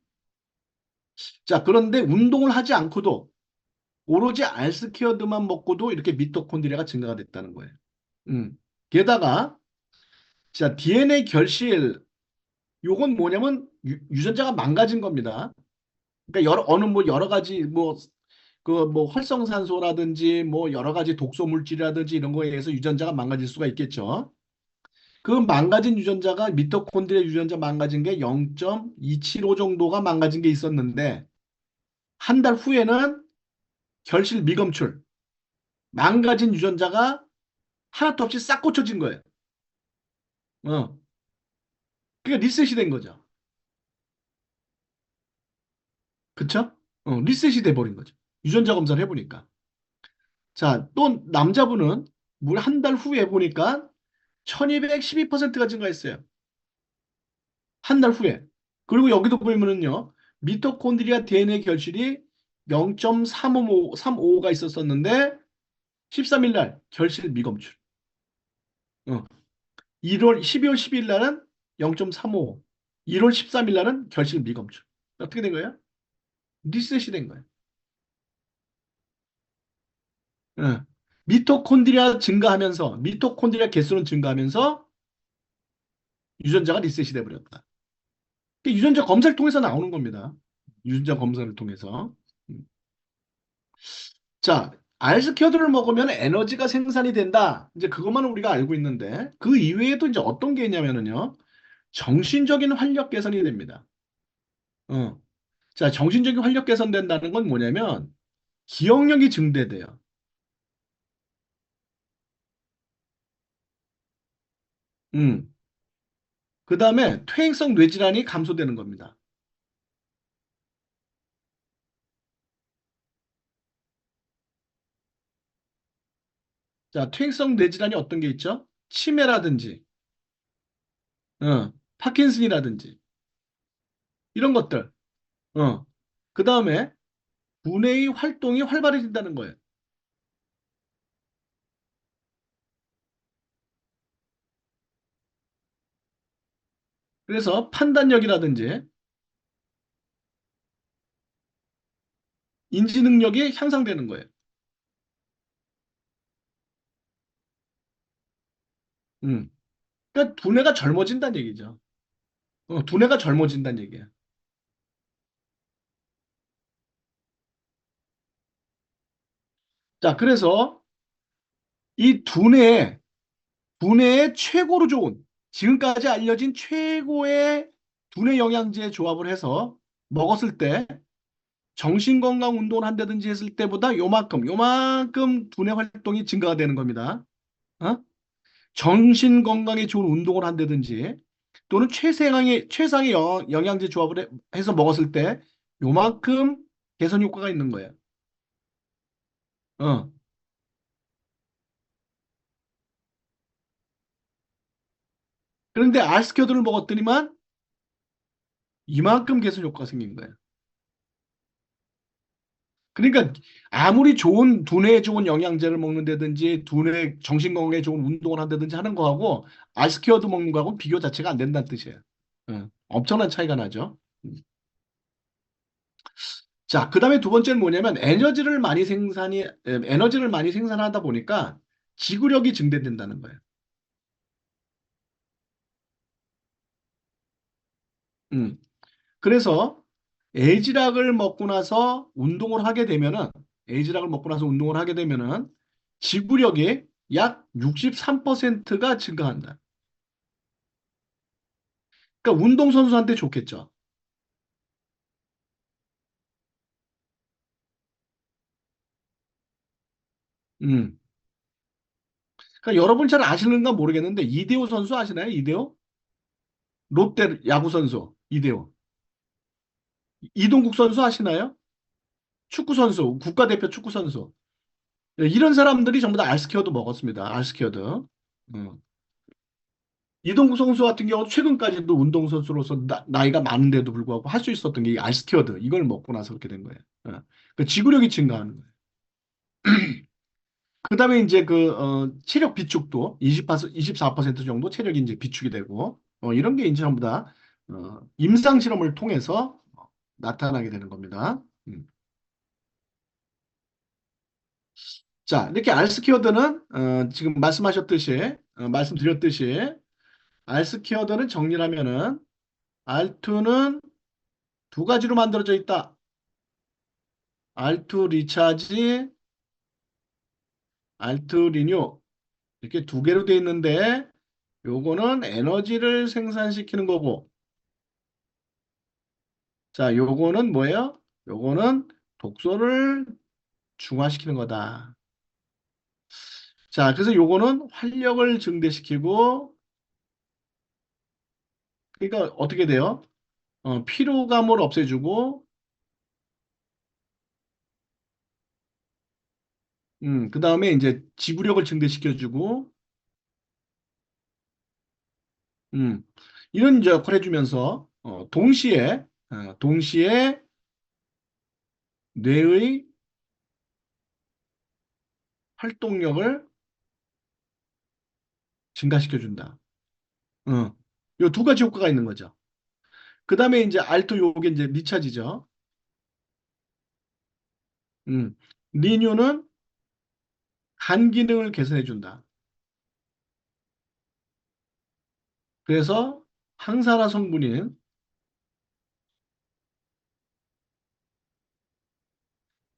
자, 그런데 운동을 하지 않고도 오로지 알스퀘어드만 먹고도 이렇게 미토콘드리아가 증가가 됐다는 거예요. 게다가 자, DNA 결실 요건 뭐냐면 유전자가 망가진 겁니다. 그러니까 여러 가지 활성산소라든지 여러 가지 독소 물질이라든지 이런 거에 의해서 유전자가 망가질 수가 있겠죠. 그 망가진 유전자가 미토콘드리아 유전자 망가진 게 0.275 정도가 망가진 게 있었는데 한 달 후에는 결실 미검출 망가진 유전자가 하나도 없이 싹 고쳐진 거예요. 그러니까 리셋이 된 거죠. 그쵸? 리셋이 돼버린 거죠. 유전자 검사를 해보니까. 자, 또 남자분은 한 달 후에 보니까 1212%가 증가했어요. 한 달 후에. 그리고 여기도 보면은요, 미토콘드리아 DNA 결실이 0.355가 있었었는데, 13일 날 결실 미검출. 어. 12월 12일 날은 0.35. 1월 13일 날은 결실 미검출. 어떻게 된 거예요? 리셋이 된 거예요. 어. 미토콘드리아 증가하면서, 미토콘드리아 개수는 증가하면서 유전자가 리셋이 돼버렸다. 유전자 검사를 통해서 나오는 겁니다. 유전자 검사를 통해서. 음. 자, 알스키어드를 먹으면 에너지가 생산이 된다. 이제 그것만 우리가 알고 있는데 그 이외에도 이제 어떤 게 있냐면은요. 정신적인 활력 개선이 됩니다. 어. 자, 정신적인 활력 개선된다는 건 뭐냐면 기억력이 증대돼요. 음. 그다음에 퇴행성 뇌질환이 감소되는 겁니다. 자, 퇴행성 뇌질환이 어떤 게 있죠? 치매라든지, 파킨슨이라든지 이런 것들. 그다음에 두뇌의 활동이 활발해진다는 거예요. 그래서 판단력이라든지 인지 능력이 향상되는 거예요. 음. 그러니까 두뇌가 젊어진다는 얘기죠. 두뇌가 젊어진다는 얘기예요. 자, 그래서 이 두뇌에 최고로 좋은, 지금까지 알려진 최고의 두뇌 영양제 조합을 해서 먹었을 때 정신건강 운동을 한다든지 했을 때보다 요만큼 두뇌 활동이 증가가 되는 겁니다. 어? 정신 건강에 좋은 운동을 한다든지 또는 최상의 영양제 조합을 해서 먹었을 때 요만큼 개선 효과가 있는 거예요. 어. 그런데 알스키어드를 먹었더니만 이만큼 개선 효과가 생긴 거예요. 그러니까 아무리 좋은 두뇌에 좋은 영양제를 먹는다든지 두뇌 정신 건강에 좋은 운동을 한다든지 하는 거하고 알스키어드 먹는 거하고 비교 자체가 안 된다는 뜻이에요. 엄청난 차이가 나죠. 자, 그다음에 두 번째는 뭐냐면 에너지를 많이 생산하다 보니까 지구력이 증대된다는 거예요. 음. 그래서 에이지락을 먹고 나서 운동을 하게 되면은 에이지락을 먹고 나서 운동을 하게 되면은 지구력이 약 63%가 증가한다. 그러니까 운동선수한테 좋겠죠. 음. 그러니까 여러분 잘 아시는가 모르겠는데 이대호 선수 아시나요? 이대호? 롯데 야구 선수 이대호. 이동국 선수 아시나요? 축구 선수, 국가대표 축구 선수. 이런 사람들이 전부 다 알스키어드 먹었습니다. 알스키어드. 음. 이동국 선수 같은 경우 최근까지도 운동선수로서 나이가 많은데도 불구하고 할 수 있었던 게 이 알스키어드 이걸 먹고 나서 그렇게 된 거예요. 그 지구력이 증가하는 거예요. 그다음에 이제 체력 비축도 24% 정도 체력이 이제 비축이 되고 이런 게 이제 전부 다 임상 실험을 통해서 나타나게 되는 겁니다. 자, 이렇게 알스키어드는 지금 말씀드렸듯이 알스키어드는 정리하면은 R2는 두 가지로 만들어져 있다. R2 리차지, R2 리뉴 이렇게 두 개로 돼 있는데 요거는 에너지를 생산시키는 거고 자, 요거는 뭐예요? 요거는 독소를 중화시키는 거다. 자, 그래서 요거는 활력을 증대시키고 그러니까 어떻게 돼요? 피로감을 없애주고 그 다음에 이제 지구력을 증대시켜주고 음, 이런 이제 역할을 해주면서 동시에 뇌의 활동력을 증가시켜준다. 요 두 가지 효과가 있는 거죠. 그 다음에 이제 알토 요게 이제 리차지죠. 음, 리뉴는 간 기능을 개선해준다. 그래서 항산화 성분인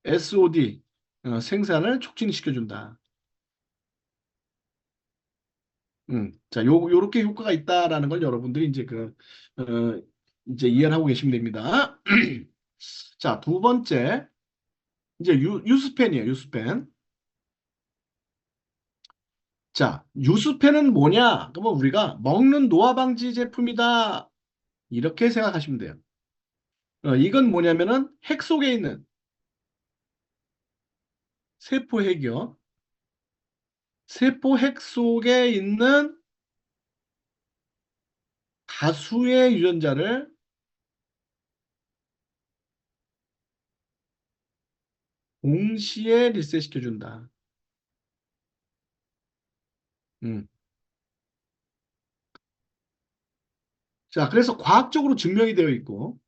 SOD 생산을 촉진시켜준다. 자, 요렇게 효과가 있다라는 걸 여러분들이 이제 어, 이제 이해를 하고 계시면 됩니다. 자, 두 번째, 이제 유스펜이에요, 유스펜. 자, 유스펜은 뭐냐? 그러면 우리가 먹는 노화 방지 제품이다. 이렇게 생각하시면 돼요. 이건 뭐냐면은 핵 속에 있는 세포 핵이요. 세포 핵 속에 있는 다수의 유전자를 동시에 리셋시켜준다. 음. 자, 그래서 과학적으로 증명이 되어 있고,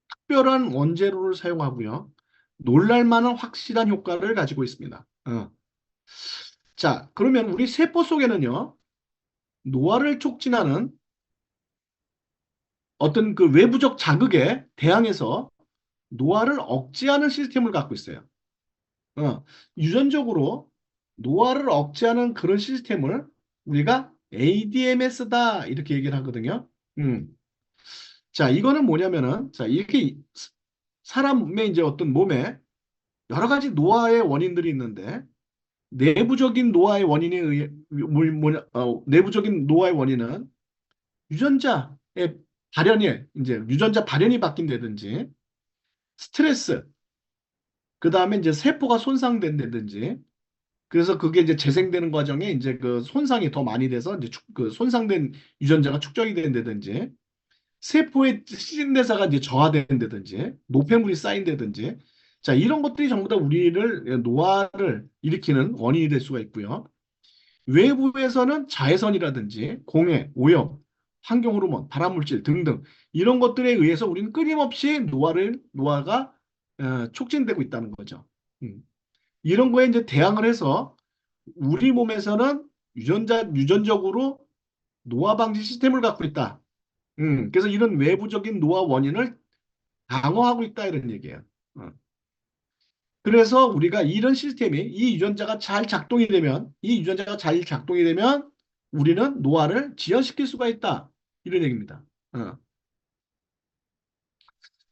특별한 원재료를 사용하고요. 놀랄만한 확실한 효과를 가지고 있습니다. 자, 그러면 우리 세포 속에는요, 노화를 촉진하는 어떤 그 외부적 자극에 대항해서 노화를 억제하는 시스템을 갖고 있어요. 유전적으로 노화를 억제하는 그런 시스템을 우리가 ADMS다 이렇게 얘기를 하거든요. 음. 자, 이거는 뭐냐면은 자, 이렇게 사람의 이제 어떤 몸에 여러 가지 노화의 원인들이 있는데 내부적인 노화의 원인에 의해 내부적인 노화의 원인은 유전자의 이제 유전자 발현이 바뀐다든지 스트레스 그다음에 이제 세포가 손상된다든지 그래서 그게 이제 재생되는 과정에 이제 그 손상이 더 많이 돼서 이제 그 손상된 유전자가 축적이 된다든지 세포의 신진대사가 이제 저하된다든지 노폐물이 쌓인다든지 자 이런 것들이 전부 다 우리를 노화를 일으키는 원인이 될 수가 있고요. 외부에서는 자외선이라든지 공해, 오염, 환경호르몬, 발암물질 등등 이런 것들에 의해서 우리는 끊임없이 노화가 촉진되고 있다는 거죠. 음. 이런 거에 이제 대항을 해서 우리 몸에서는 유전적으로 노화 방지 시스템을 갖고 있다. 그래서 이런 외부적인 노화 원인을 방어하고 있다 이런 얘기예요. 어. 그래서 우리가 이런 시스템이 이 유전자가 잘 작동이 되면 우리는 노화를 지연시킬 수가 있다. 이런 얘기입니다.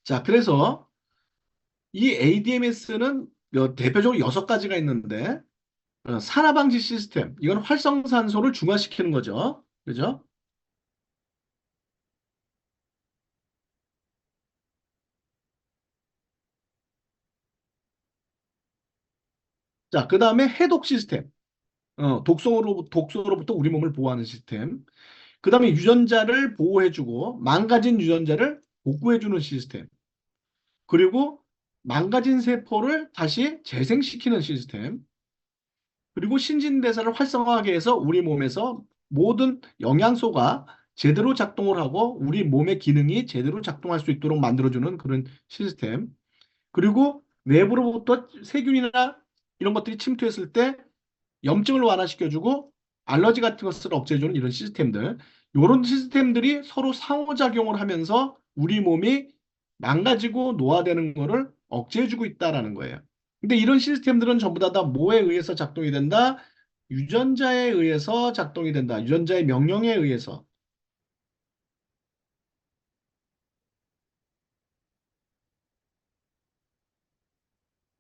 자, 그래서 이 ADMS는 대표적으로 6가지가 있는데 산화방지 시스템, 이건 활성산소를 중화시키는 거죠. 그죠? 자, 그 다음에 해독 시스템, 독소로부터 우리 몸을 보호하는 시스템. 그 다음에 유전자를 보호해주고 망가진 유전자를 복구해주는 시스템. 그리고 망가진 세포를 다시 재생시키는 시스템. 그리고 신진대사를 활성화하게 해서 우리 몸에서 모든 영양소가 제대로 작동을 하고 우리 몸의 기능이 제대로 작동할 수 있도록 만들어주는 그런 시스템. 그리고 외부로부터 세균이나 이런 것들이 침투했을 때 염증을 완화시켜주고 알러지 같은 것을 억제해주는 이런 시스템들. 이런 시스템들이 서로 상호작용을 하면서 우리 몸이 망가지고 노화되는 거를 억제해주고 있다라는 거예요. 근데 이런 시스템들은 전부 다 뭐에 의해서 작동이 된다? 유전자에 의해서 작동이 된다. 유전자의 명령에 의해서.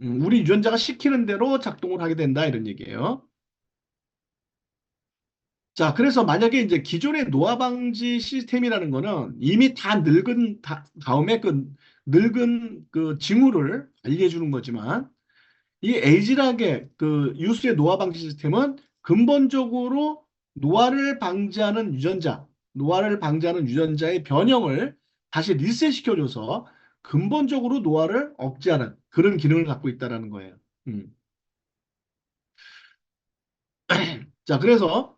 우리 유전자가 시키는 대로 작동을 하게 된다. 이런 얘기예요. 자, 그래서 만약에 이제 기존의 노화 방지 시스템이라는 거는 이미 다 늙은 다음에 그 늙은 그 징후를 관리해 주는 거지만 이 에이지락의 그 유수의 노화 방지 시스템은 근본적으로 노화를 방지하는 유전자, 노화를 방지하는 유전자의 변형을 다시 리셋시켜줘서 근본적으로 노화를 억제하는 그런 기능을 갖고 있다는 거예요. 음. 자, 그래서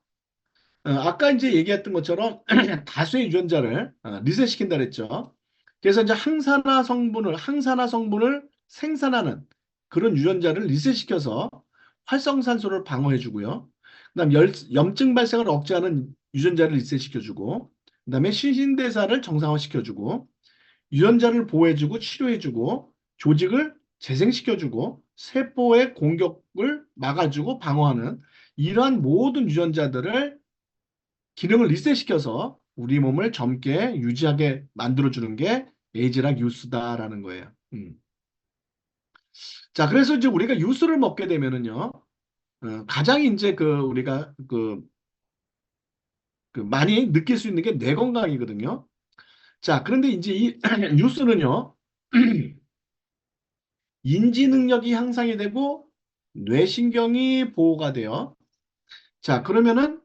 아까 이제 얘기했던 것처럼 다수의 유전자를 리셋시킨다 그랬죠. 그래서 이제 항산화 성분을 생산하는 그런 유전자를 리셋시켜서 활성산소를 방어해주고요. 그다음 염증 발생을 억제하는 유전자를 리셋시켜주고, 그다음에 신진대사를 정상화시켜주고, 유전자를 보호해주고 치료해주고, 조직을 재생시켜주고, 세포의 공격을 막아주고 방어하는 이러한 모든 유전자들을 기능을 리셋시켜서 우리 몸을 젊게 유지하게 만들어주는 게 에이지락 유스다라는 거예요. 자, 그래서 이제 우리가 유스를 먹게 되면은요, 가장 이제 우리가 많이 느낄 수 있는 게 뇌 건강이거든요. 자, 그런데 이제 이 유스는요, 인지 능력이 향상이 되고 뇌신경이 보호가 돼요. 자, 그러면은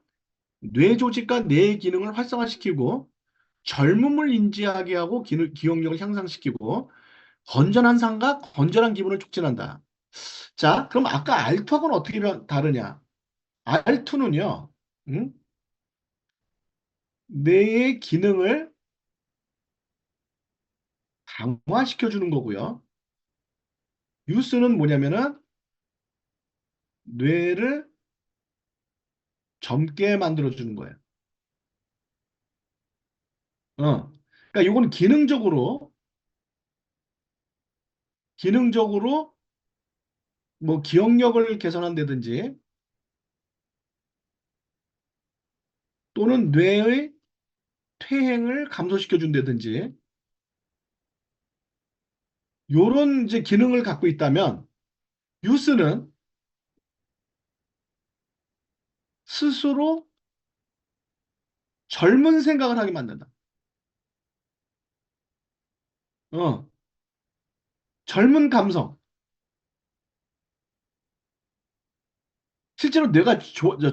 뇌 조직과 뇌 기능을 활성화시키고 젊음을 인지하게 하고 기억력을 향상시키고 건전한 삶과 건전한 기분을 촉진한다. 자, 그럼 아까 알투하고는 어떻게 다르냐? 알투는요, 뇌의 기능을 강화시켜주는 거고요. 유스는 뭐냐면은 뇌를 젊게 만들어주는 거예요. 그러니까 이거는 기능적으로 뭐 기억력을 개선한다든지 또는 뇌의 퇴행을 감소시켜준다든지 요런 이제 기능을 갖고 있다면 유스는 스스로 젊은 생각을 하게 만든다. 어, 젊은 감성. 실제로 뇌가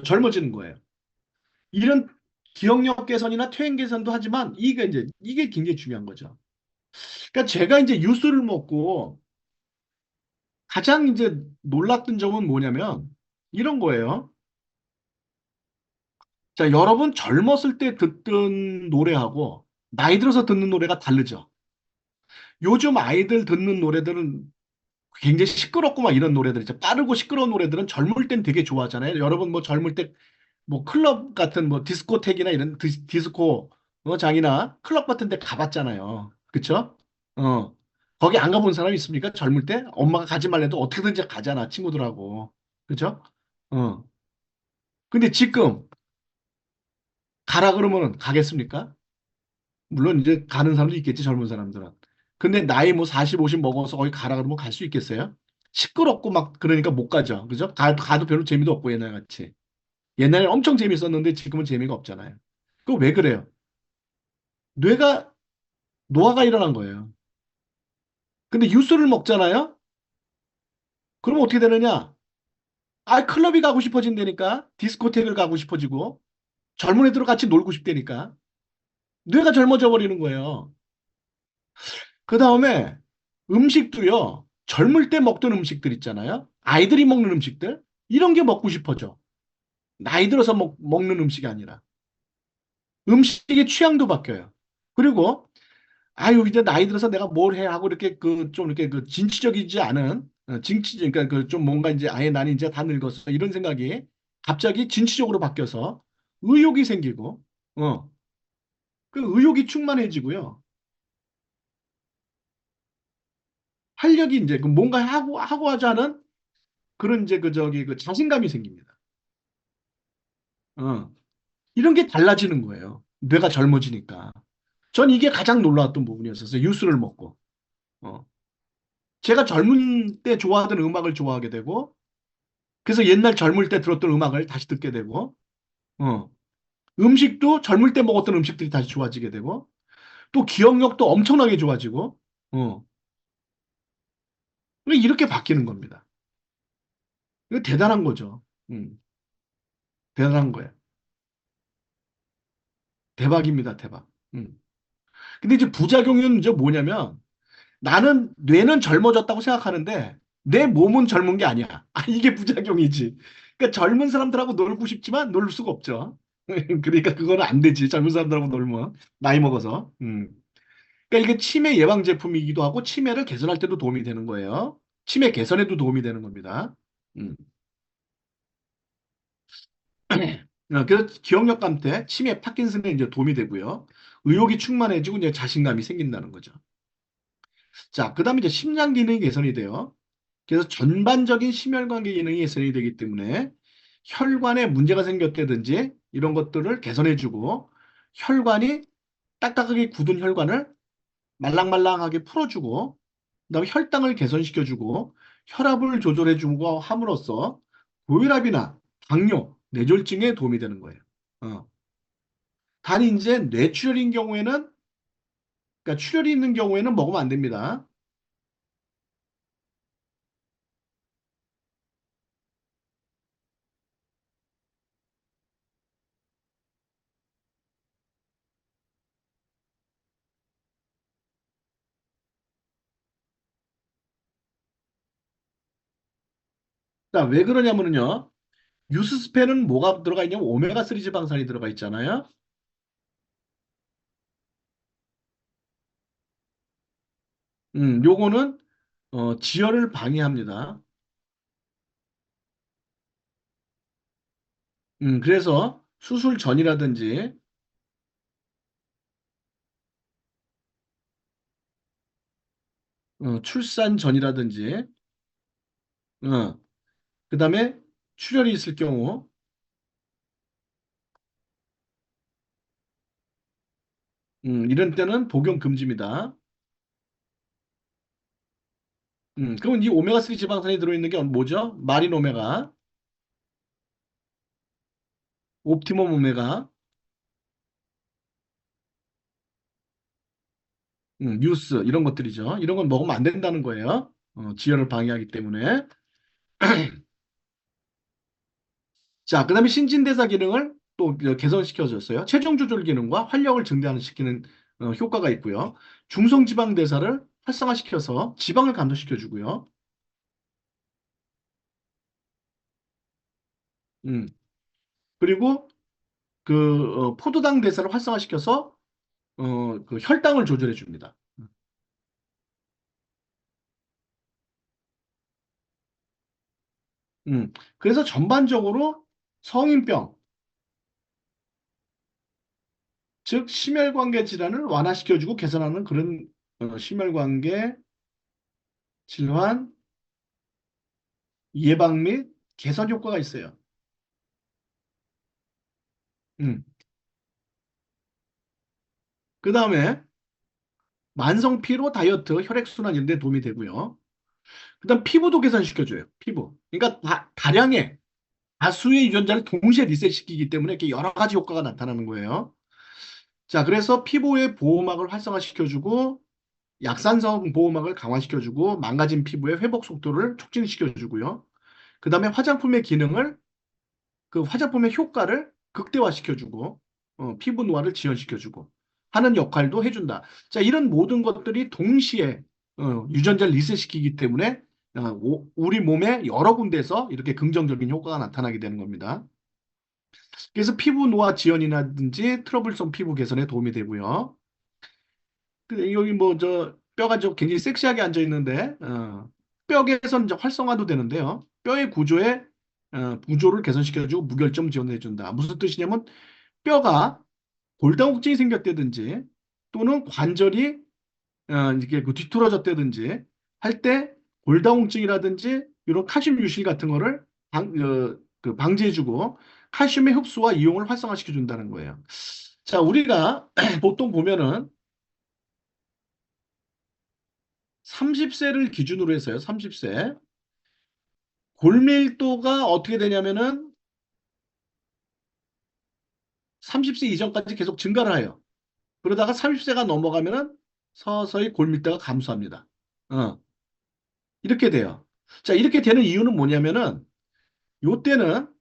젊어지는 거예요. 이런 기억력 개선이나 퇴행 개선도 하지만 이게 굉장히 중요한 거죠. 그러니까 제가 이제 유스를 먹고 가장 이제 놀랐던 점은 뭐냐면 이런 거예요. 자, 여러분 젊었을 때 듣던 노래하고 나이 들어서 듣는 노래가 다르죠. 요즘 아이들 듣는 노래들은 굉장히 시끄럽고 막 이런 노래들 있죠. 빠르고 시끄러운 노래들은 젊을 땐 되게 좋아하잖아요. 여러분 뭐 젊을 때 뭐 클럽 같은 뭐 디스코텍이나 이런 디스코 장이나 클럽 같은 데 가봤잖아요. 그쵸? 어. 거기 안 가본 사람 있습니까? 젊을 때? 엄마가 가지 말래도 어떻게든지 가잖아, 친구들하고. 그쵸? 어. 근데 지금 가라 그러면 가겠습니까? 물론 이제 가는 사람도 있겠지, 젊은 사람들은. 근데 나이 뭐 40, 50 먹어서 거기 가라 그러면 갈 수 있겠어요? 시끄럽고 막 그러니까 못 가죠. 그죠? 가도 별로 재미도 없고 옛날 같이. 옛날에 엄청 재밌었는데 지금은 재미가 없잖아요. 그거 왜 그래요? 뇌가 노화가 일어난 거예요. 근데 유스를 먹잖아요? 그러면 어떻게 되느냐? 아, 클럽이 가고 싶어진다니까. 디스코텍을 가고 싶어지고. 젊은 애들과 같이 놀고 싶다니까. 뇌가 젊어져 버리는 거예요. 그 다음에 음식도요. 젊을 때 먹던 음식들 있잖아요. 아이들이 먹는 음식들. 이런 게 먹고 싶어져. 나이 들어서 먹는 음식이 아니라. 음식의 취향도 바뀌어요. 그리고 아유, 이제 나이 들어서 내가 뭘 해 하고 이렇게 좀 이렇게 진취적이지 않은, 그러니까 좀 뭔가 이제 아예 나는 이제 다 늙었어. 이런 생각이 갑자기 진취적으로 바뀌어서 의욕이 생기고, 어, 그 의욕이 충만해지고요. 활력이 이제 뭔가 하고 하자는 그런 이제 그 자신감이 생깁니다. 어, 이런 게 달라지는 거예요. 뇌가 젊어지니까. 전 이게 가장 놀라웠던 부분이었어요. 유스를 먹고. 어. 제가 젊은 때 좋아하던 음악을 좋아하게 되고, 그래서 옛날 젊을 때 들었던 음악을 다시 듣게 되고, 어, 음식도 젊을 때 먹었던 음식들이 다시 좋아지게 되고, 또 기억력도 엄청나게 좋아지고, 어, 이렇게 바뀌는 겁니다. 이거 대단한 거죠. 대단한 거예요. 대박입니다, 대박. 근데 이제 부작용은 이제 뭐냐면 나는 뇌는 젊어졌다고 생각하는데 내 몸은 젊은 게 아니야. 아, 이게 부작용이지. 그러니까 젊은 사람들하고 놀고 싶지만 놀 수가 없죠. 그러니까 그거는 안 되지. 젊은 사람들하고 놀면 나이 먹어서. 그러니까 이게 치매 예방 제품이기도 하고 치매를 개선할 때도 도움이 되는 거예요. 치매 개선에도 도움이 되는 겁니다. 음. 그래서 기억력 감퇴, 치매, 파킨슨에 이제 도움이 되고요. 의욕이 충만해지고 이제 자신감이 생긴다는 거죠. 자, 그다음에 이제 심장 기능이 개선이 돼요. 그래서 전반적인 심혈관계 기능이 개선이 되기 때문에 혈관에 문제가 생겼다든지 이런 것들을 개선해주고 혈관이 딱딱하게 굳은 혈관을 말랑말랑하게 풀어주고 그다음에 혈당을 개선시켜주고 혈압을 조절해주고 함으로써 고혈압이나 당뇨, 뇌졸중에 도움이 되는 거예요. 어. 단 이제 뇌출혈인 경우에는 그러니까 출혈이 있는 경우에는 먹으면 안 됩니다. 자, 왜 그러냐면요. 유스스펜은 뭐가 들어가 있냐면 오메가3 지방산이 들어가 있잖아요. 요거는 지혈을 방해합니다. 그래서 수술 전이라든지 출산 전이라든지 그다음에 출혈이 있을 경우 이런 때는 복용 금지입니다. 그럼 이 오메가3 지방산이 들어있는 게 뭐죠? 마린 오메가, 옵티멈 오메가, 뉴스 이런 것들이죠. 이런 건 먹으면 안 된다는 거예요. 지혈을 방해하기 때문에. 자, 그다음에 신진대사 기능을 또 개선시켜줬어요. 체중 조절 기능과 활력을 증대시키는 효과가 있고요. 중성지방 대사를 활성화시켜서 지방을 감소시켜주고요. 음, 그리고 포도당 대사를 활성화시켜서 그 혈당을 조절해 줍니다. 그래서 전반적으로 성인병, 즉 심혈관계 질환을 완화시켜주고 개선하는 그런 심혈관계 질환 예방 및 개선 효과가 있어요. 음. 그 다음에 만성 피로, 다이어트, 혈액순환 이런 데 도움이 되고요. 그다음 피부도 개선시켜줘요. 피부. 그러니까 다량의 다수의 유전자를 동시에 리셋시키기 때문에 이렇게 여러 가지 효과가 나타나는 거예요. 자, 그래서 피부의 보호막을 활성화시켜주고 약산성 보호막을 강화시켜주고 망가진 피부의 회복 속도를 촉진시켜주고요. 그다음에 화장품의 기능을 그 화장품의 효과를 극대화시켜주고 피부 노화를 지연시켜주고 하는 역할도 해준다. 자, 이런 모든 것들이 동시에 유전자를 리셋시키기 때문에 우리 몸의 여러 군데서 이렇게 긍정적인 효과가 나타나게 되는 겁니다. 그래서 피부 노화 지연이라든지 트러블성 피부 개선에 도움이 되고요. 여기 뭐 저 뼈가 좀 굉장히 섹시하게 앉아 있는데 뼈 개선 이제 활성화도 되는데요. 뼈의 구조를 개선시켜주고 무결점 지원해준다. 무슨 뜻이냐면 뼈가 골다공증이 생겼다든지 또는 관절이 이렇게 그 뒤틀어졌다든지 할 때 골다공증이라든지 이런 칼슘 유실 같은 거를 그 방지해주고 칼슘의 흡수와 이용을 활성화시켜준다는 거예요. 자, 우리가 보통 보면은 30세를 기준으로 해서요. 30세. 골밀도가 어떻게 되냐면은 30세 이전까지 계속 증가를 해요. 그러다가 30세가 넘어가면은 서서히 골밀도가 감소합니다. 어, 이렇게 돼요. 자, 이렇게 되는 이유는 뭐냐면은 요때는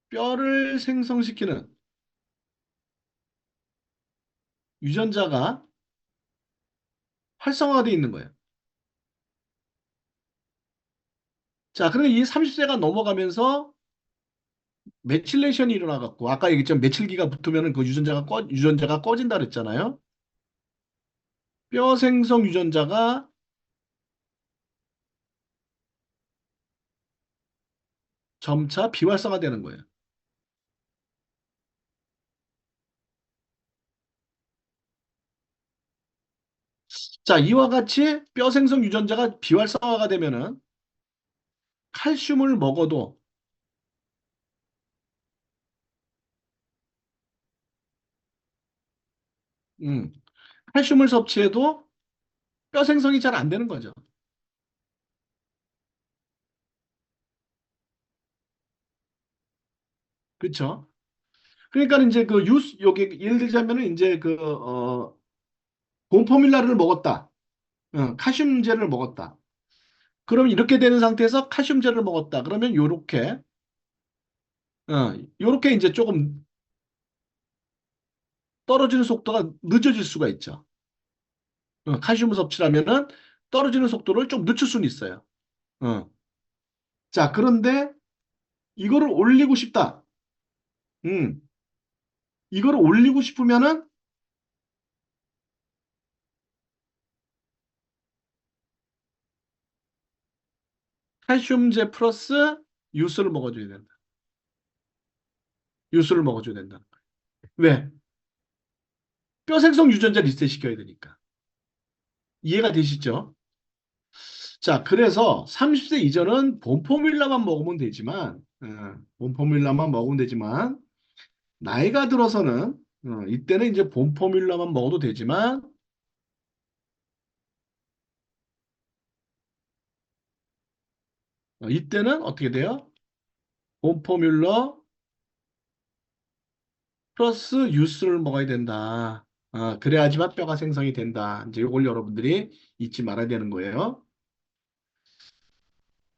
뼈를 생성시키는 유전자가 활성화되어 있는 거예요. 자, 그러니까 이 30세가 넘어가면서 메칠레이션이 일어나갖고, 아까 얘기했지만 메칠기가 붙으면 그 유전자가 꺼진다 그랬잖아요. 뼈 생성 유전자가 점차 비활성화되는 거예요. 자, 이와 같이 뼈 생성 유전자가 비활성화가 되면은 칼슘을 먹어도, 음, 칼슘을 섭취해도 뼈 생성이 잘 안 되는 거죠. 그렇죠? 그러니까 이제 그 여기 예를 들자면은 이제 곰포밀라를 먹었다. 칼슘제를 먹었다. 그럼 이렇게 되는 상태에서 칼슘제를 먹었다. 그러면 요렇게 이제 조금 떨어지는 속도가 늦어질 수가 있죠. 칼슘 섭취라면은 떨어지는 속도를 좀 늦출 수는 있어요. 어. 자, 그런데 이거를 올리고 싶다. 음, 이거를 올리고 싶으면은 칼슘제 플러스 유스를 먹어줘야 된다. 유스를 먹어줘야 된다. 왜? 뼈 생성 유전자 리셋 시켜야 되니까. 이해가 되시죠? 자, 그래서 30세 이전은 본포뮬라만 먹으면 되지만, 본포뮬라만 먹으면 되지만, 나이가 들어서는, 이때는 이제 본포뮬라만 먹어도 되지만, 이때는 어떻게 돼요? 본포뮬러 플러스 유스를 먹어야 된다. 그래야지만 뼈가 생성이 된다. 이제 이걸 여러분들이 잊지 말아야 되는 거예요.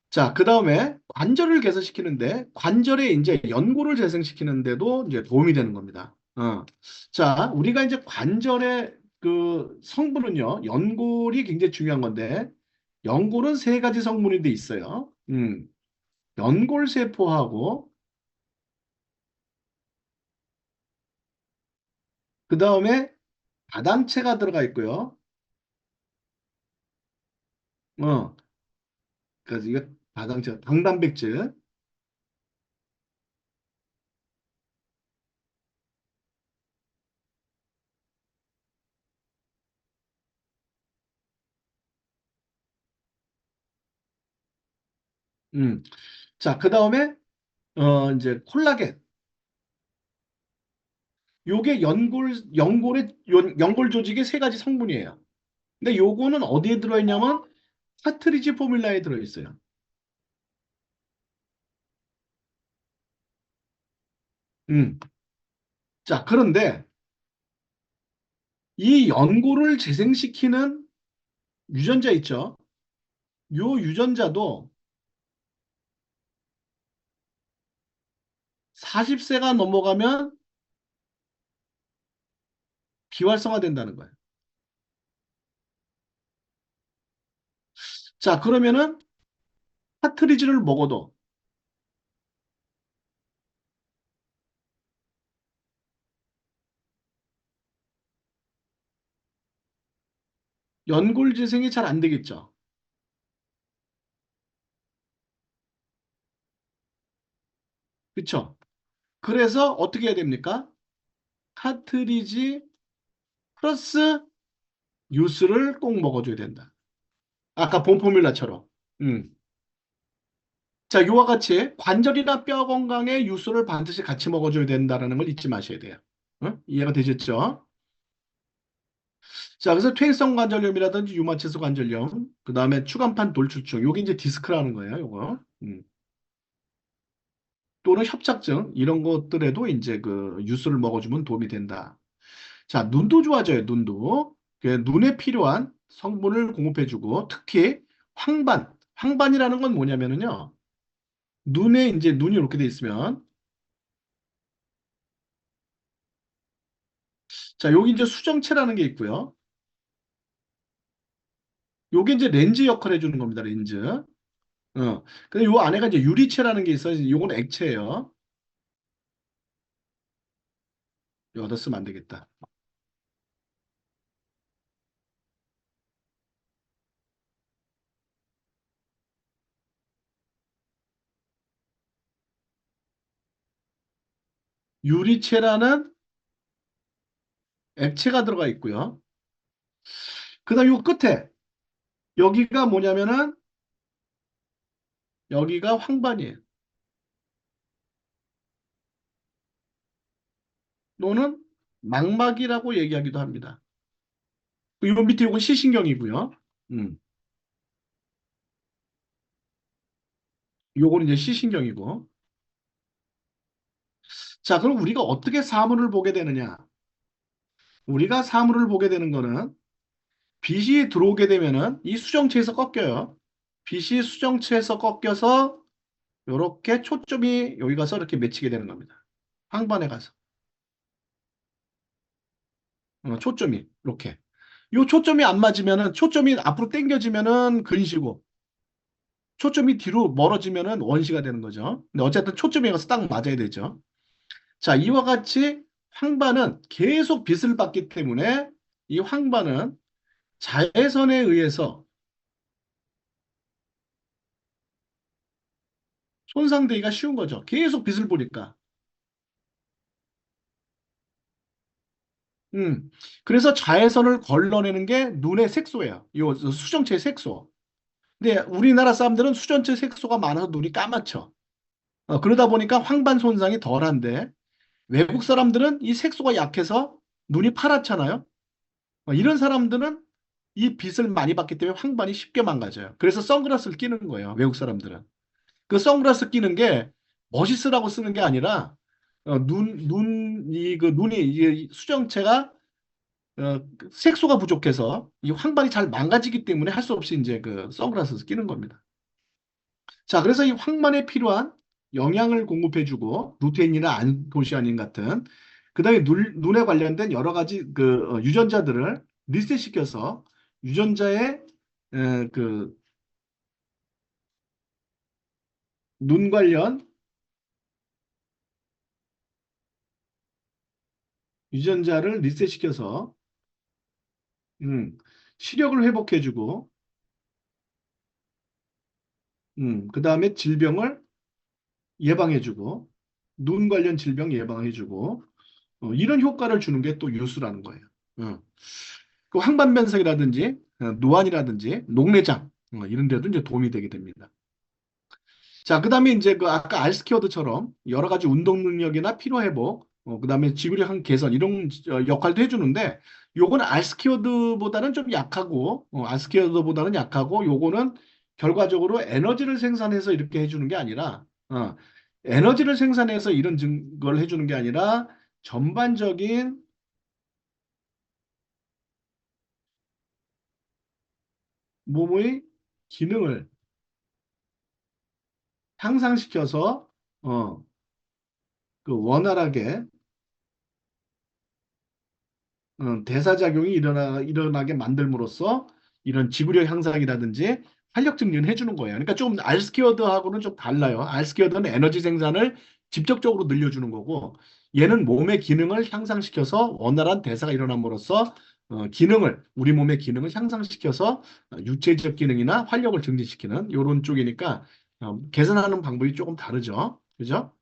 자, 그 다음에 관절을 개선시키는데 관절에 이제 연골을 재생시키는데도 이제 도움이 되는 겁니다. 자, 우리가 이제 관절의 그 성분은요, 연골이 굉장히 중요한 건데, 연골은 세 가지 성분이 돼 있어요. 연골세포하고, 그 다음에 다당체가 들어가 있고요. 어, 그래서 이거 다당체, 당단백질. 음. 자, 그 다음에, 이제 콜라겐. 요게 연골 조직의 세 가지 성분이에요. 근데 요거는 어디에 들어있냐면 카트리지 포뮬라에 들어있어요. 음. 자, 그런데 이 연골을 재생시키는 유전자 있죠? 요 유전자도 40세가 넘어가면 비활성화된다는 거예요. 자, 그러면은 카트리지를 먹어도 연골 재생이 잘 안 되겠죠. 그쵸? 그래서 어떻게 해야 됩니까? 카트리지 플러스 유스를 꼭 먹어줘야 된다. 아까 본포뮬라처럼. 음. 자, 요와 같이 관절이나 뼈 건강에 유수를 반드시 같이 먹어줘야 된다는 걸 잊지 마셔야 돼요. 이해가 되셨죠? 자, 그래서 퇴행성 관절염이라든지 유마체스 관절염, 그 다음에 추간판 돌출증, 요게 이제 디스크라는 거예요, 요거. 또는 협착증, 이런 것들에도 이제 그 유수를 먹어주면 도움이 된다. 자, 눈도 좋아져요, 눈도. 그 눈에 필요한 성분을 공급해주고, 특히 황반이라는 건 뭐냐면은요, 눈에 이제 눈이 이렇게 돼 있으면 자, 여기 이제 수정체라는 게 있고요. 요게 이제 렌즈 역할을 해주는 겁니다. 렌즈. 근데 요 안에가 이제 유리체라는 게 있어요. 요건 액체예요. 여기다 쓰면 안 되겠다. 유리체라는 액체가 들어가 있고요. 그다음 요 끝에 여기가 뭐냐면은 여기가 황반이에요. 또는 망막이라고 얘기하기도 합니다. 요 밑에 요건 시신경이고요. 음. 요건 이제 시신경이고. 자, 그럼 우리가 어떻게 사물을 보게 되느냐? 우리가 사물을 보게 되는 거는 빛이 들어오게 되면은 이 수정체에서 꺾여요. 빛이 수정체에서 꺾여서 이렇게 초점이 여기 가서 이렇게 맺히게 되는 겁니다. 황반에 가서. 초점이 이렇게. 요 초점이 안 맞으면은 초점이 앞으로 당겨지면은 근시고 초점이 뒤로 멀어지면은 원시가 되는 거죠. 근데 어쨌든 초점이 가서 딱 맞아야 되죠. 자, 이와 같이 황반은 계속 빛을 받기 때문에 이 황반은 자외선에 의해서 손상되기가 쉬운 거죠. 계속 빛을 보니까. 음. 그래서 자외선을 걸러내는 게 눈의 색소예요. 이 수정체의 색소. 근데 우리나라 사람들은 수정체 색소가 많아서 눈이 까맣죠. 그러다 보니까 황반 손상이 덜한데 외국 사람들은 이 색소가 약해서 눈이 파랗잖아요. 이런 사람들은 이 빛을 많이 받기 때문에 황반이 쉽게 망가져요. 그래서 선글라스를 끼는 거예요. 외국 사람들은. 그 선글라스 끼는 게 멋있으라고 쓰는 게 아니라 그 눈이 이게 수정체가 색소가 부족해서 이 황반이 잘 망가지기 때문에 할 수 없이 이제 그 선글라스를 끼는 겁니다. 자, 그래서 이 황반에 필요한 영양을 공급해주고 루테인이나 안토시아닌 같은 그다음에 눈에 관련된 여러 가지 그 유전자들을 리셋시켜서 유전자의 그 눈 관련 유전자를 리셋시켜서 음, 시력을 회복해주고 그다음에 질병을 예방해주고 눈 관련 질병 예방해주고 이런 효과를 주는 게 또 유수라는 거예요. 어. 그 황반변성이라든지 노안이라든지 녹내장 이런 데도 이제 도움이 되게 됩니다. 자, 그다음에 이제 그 아까 알스키어드처럼 여러 가지 운동 능력이나 피로 회복, 그다음에 지구력 개선 이런 역할도 해주는데 요거는 알스키어드보다는 좀 약하고 알스키어드보다는 약하고 요거는 결과적으로 에너지를 생산해서 이렇게 해주는 게 아니라 에너지를 생산해서 이런 걸 해주는 게 아니라 전반적인 몸의 기능을 향상시켜서 어, 그 원활하게 대사작용이 일어나게 만들므로써 이런 지구력 향상이라든지 활력 증진을 해주는 거예요. 그러니까 좀 알스키어드하고는 좀 달라요. 알스키어드는 에너지 생산을 직접적으로 늘려주는 거고 얘는 몸의 기능을 향상시켜서 원활한 대사가 일어남으로써 우리 몸의 기능을 향상시켜서 유체적 기능이나 활력을 증진시키는 이런 쪽이니까 개선하는 방법이 조금 다르죠. 그죠?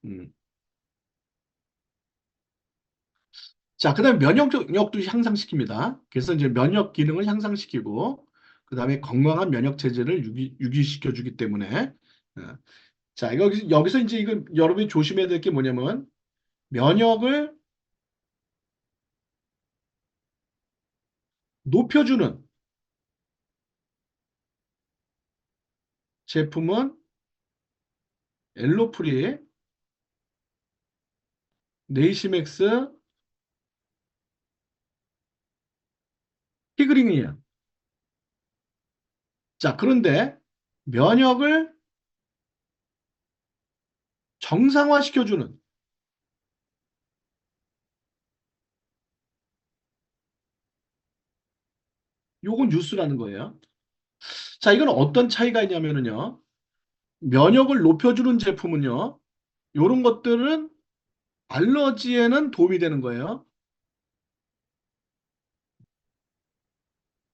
자, 그다음에 면역력도 향상시킵니다. 그래서 이제 면역 기능을 향상시키고, 그다음에 건강한 면역 체제를 유지시켜 주기 때문에, 어, 자, 여기서 이제 이거 여러분이 조심해야 될 게 뭐냐면, 면역을 높여주는 제품은 엘로프리, 네이시맥스, 피그링이에요. 자, 그런데 면역을 정상화시켜주는 요건 뉴스라는 거예요. 자, 이건 어떤 차이가 있냐면은요. 면역을 높여주는 제품은요. 요런 것들은 알러지에는 도움이 되는 거예요.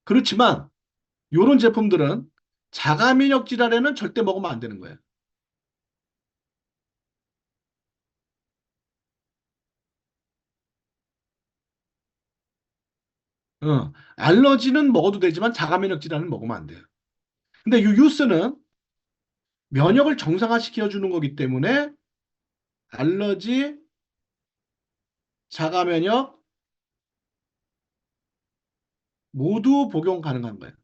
그렇지만 요런 제품들은 자가면역 질환에는 절대 먹으면 안 되는 거예요. 알러지는 먹어도 되지만 자가면역 질환은 먹으면 안 돼요. 근데 이 유스는 면역을 정상화시켜 주는 거기 때문에 알러지, 자가면역 모두 복용 가능한 거예요.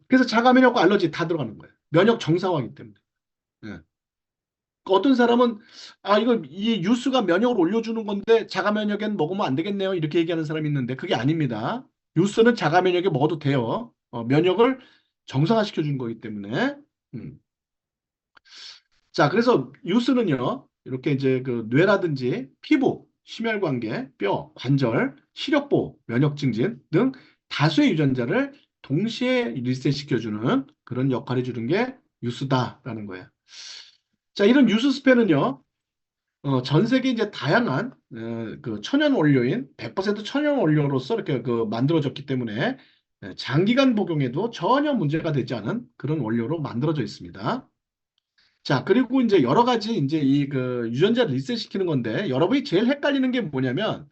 그래서 자가면역과 알러지 다 들어가는 거예요. 면역 정상화이기 때문에. 예. 어떤 사람은 이거 이 유스가 면역을 올려주는 건데 자가면역엔 먹으면 안 되겠네요. 이렇게 얘기하는 사람이 있는데 그게 아닙니다. 유스는 자가면역에 먹어도 돼요. 면역을 정상화시켜 주는 거기 때문에. 음. 자, 그래서 유스는요. 이렇게 이제 그 뇌라든지 피부, 심혈관계, 뼈, 관절, 시력보, 면역 증진 등 다수의 유전자를 동시에 리셋시켜주는 그런 역할을 주는 게 유스다라는 거예요. 자, 이런 유스 스페는요. 전 세계 이제 다양한 그 천연 원료인 100% 천연 원료로서 이렇게 그 만들어졌기 때문에 장기간 복용에도 전혀 문제가 되지 않은 그런 원료로 만들어져 있습니다. 자, 그리고 이제 여러 가지 이제 이 그 유전자 리셋 시키는 건데 여러분이 제일 헷갈리는 게 뭐냐면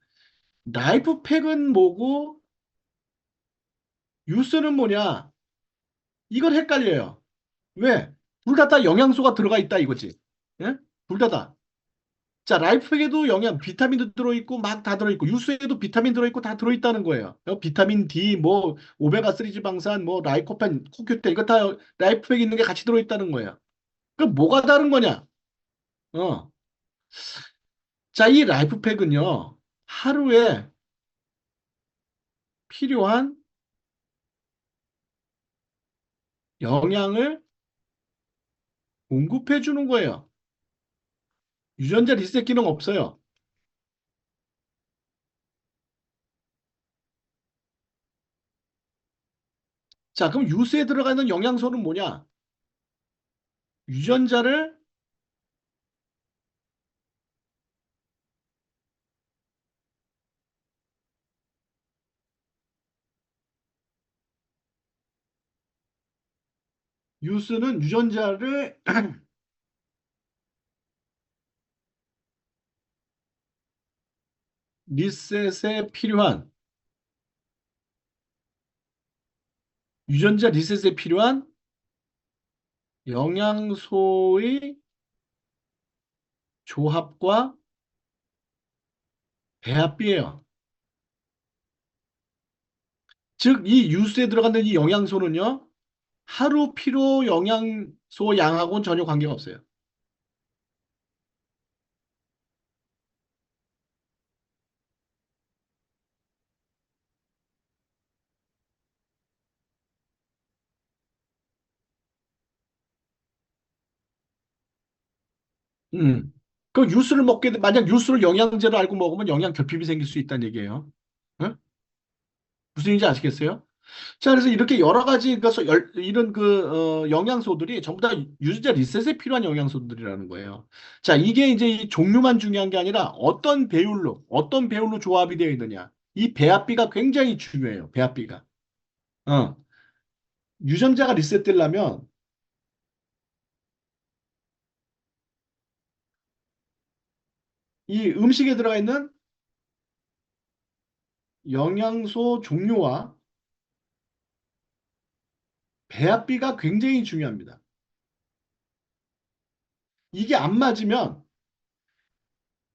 라이프팩은 뭐고 유스는 뭐냐? 이걸 헷갈려요. 왜? 둘 다 영양소가 들어가 있다 이거지. 예? 둘 다. 자, 라이프팩에도 비타민도 들어있고 막 다 들어있고 유수에도 비타민 들어있고 다 들어있다는 거예요. 비타민 D, 뭐 오메가3 지방산, 뭐 라이코펜, 코큐텐 이거 다 라이프팩에 있는 게 같이 들어있다는 거예요. 그럼 뭐가 다른 거냐? 어. 자, 이 라이프팩은요. 하루에 필요한 영양을 공급해 주는 거예요. 유전자 리셋 기능 없어요. 자, 그럼 유수에 들어가는 영양소는 뭐냐? 유전자를 유수는 유전자를 리셋에 필요한 유전자 리셋에 필요한 영양소의 조합과 배합비예요. 즉, 이 유수에 들어가는 이 영양소는요, 하루 필요 영양소 양하고는 전혀 관계가 없어요. 음. 그 유수를 만약 유수를 영양제로 알고 먹으면 영양 결핍이 생길 수 있다는 얘기예요. 응? 무슨 얘기인지 아시겠어요? 자, 그래서 이렇게 여러 가지 이런 영양소들이 전부 다 유전자 리셋에 필요한 영양소들이라는 거예요. 자, 이게 이제 이 종류만 중요한 게 아니라 어떤 배율로 조합이 되어 있느냐. 이 배합비가 굉장히 중요해요. 배합비가. 어. 유전자가 리셋되려면 이 음식에 들어가 있는 영양소 종류와 배합비가 굉장히 중요합니다. 이게 안 맞으면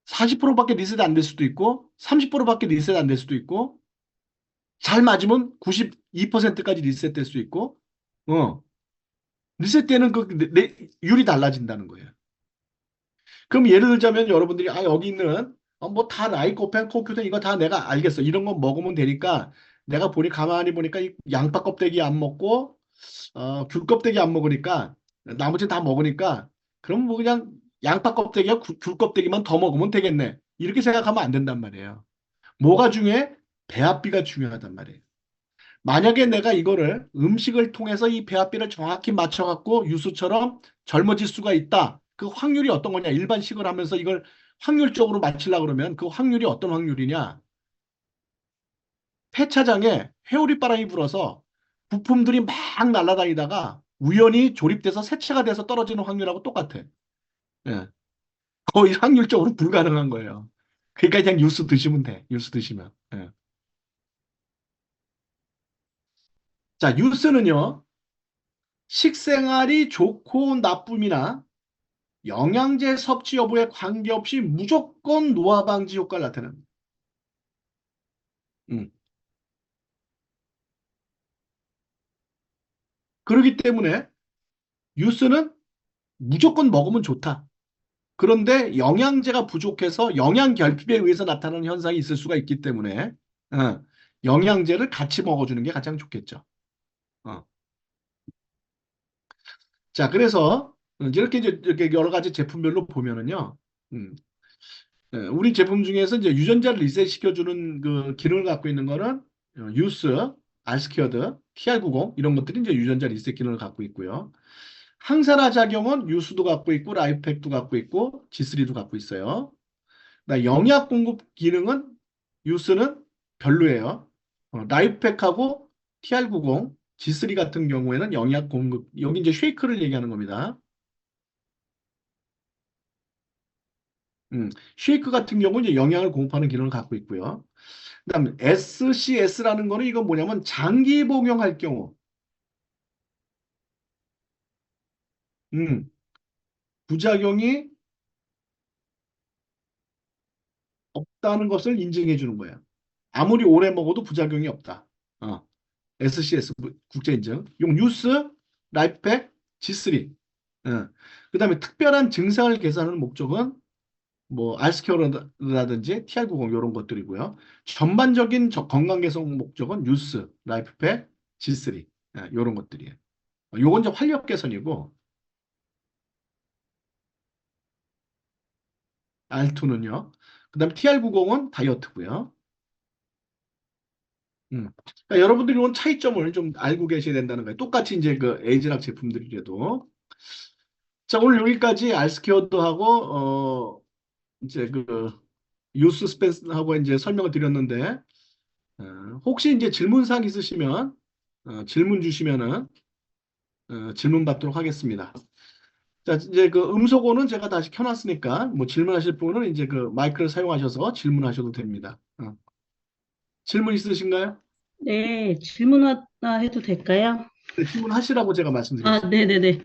40%밖에 리셋 안 될 수도 있고 30%밖에 리셋 안 될 수도 있고 잘 맞으면 92%까지 리셋될 수 있고 어, 리셋되는 율이 달라진다는 거예요. 그럼 예를 들자면 여러분들이 여기 있는 뭐 다 라이코펜, 코큐텐 이거 다 내가 알겠어. 이런 거 먹으면 되니까 내가 가만히 보니까 이 양파 껍데기 안 먹고 귤 껍데기 안 먹으니까 나머지 다 먹으니까 그럼 뭐 그냥 양파 껍데기와 굴 껍데기만 더 먹으면 되겠네. 이렇게 생각하면 안 된단 말이에요. 뭐가 중요해? 배합비가 중요하단 말이에요. 만약에 내가 이거를 음식을 통해서 이 배합비를 정확히 맞춰갖고 유수처럼 젊어질 수가 있다. 그 확률이 어떤 거냐? 일반식을 하면서 이걸 확률적으로 맞추려고 그러면 그 확률이 어떤 확률이냐? 폐차장에 회오리바람이 불어서 부품들이 막 날아다니다가 우연히 조립돼서 세차가 돼서 떨어지는 확률하고 똑같아. 예. 거의 확률적으로 불가능한 거예요. 그러니까 그냥 뉴스 드시면 돼. 뉴스 드시면. 예. 자, 뉴스는요. 식생활이 좋고 나쁨이나 영양제 섭취 여부에 관계없이 무조건 노화 방지 효과를 나타냅니다. 음. 그렇기 때문에 뉴스는 무조건 먹으면 좋다. 그런데 영양제가 부족해서 영양 결핍에 의해서 나타나는 현상이 있을 수가 있기 때문에 영양제를 같이 먹어주는 게 가장 좋겠죠. 어. 자, 그래서 이렇게 이제 이렇게 여러 가지 제품별로 보면은요. 음, 우리 제품 중에서 이제 유전자를 리셋시켜주는 그 기능을 갖고 있는 거는 유스, 알스퀘어드, TR90 이런 것들이 이제 유전자 리셋 기능을 갖고 있고요. 항산화 작용은 유수도 갖고 있고 라이프팩도 갖고 있고 G3도 갖고 있어요. 영약 공급 기능은 유스는 별로예요. 라이프팩하고 TR90, G3 같은 경우에는 영약 공급, 여기 이제 쉐이크를 얘기하는 겁니다. 쉐이크 같은 경우는 이제 영양을 공급하는 기능을 갖고 있고요. 그다음에 SCS라는 거는 이건 뭐냐면 장기 복용할 경우, 음, 부작용이 없다는 것을 인증해 주는 거예요. 아무리 오래 먹어도 부작용이 없다. SCS 국제 인증. 용 뉴스, 라이프팩, G3. 그다음에 특별한 증상을 개선하는 목적은 뭐 알스케어라든지 TR90 이런 것들이고요. 전반적인 건강 개선 목적은 뉴스, 라이프팩, G3 이런 것들이에요. 요건 이제 활력 개선이고 R2는요. 그다음에 TR90은 다이어트고요. 그러니까 여러분들이 이런 차이점을 좀 알고 계셔야 된다는 거예요. 똑같이 이제 그 에이즈락 제품들이라도. 자, 오늘 여기까지 알스케어도 하고 이제 그 유스 스펜스하고 이제 설명을 드렸는데 어, 혹시 이제 질문사항 있으시면 질문 주시면은 질문 받도록 하겠습니다. 자, 이제 그 음소거는 제가 다시 켜놨으니까 뭐 질문하실 분은 이제 그 마이크를 사용하셔서 질문하셔도 됩니다. 질문 있으신가요? 네, 질문 하나 해도 될까요? 네, 질문하시라고 제가 말씀드렸습니다. 네네네.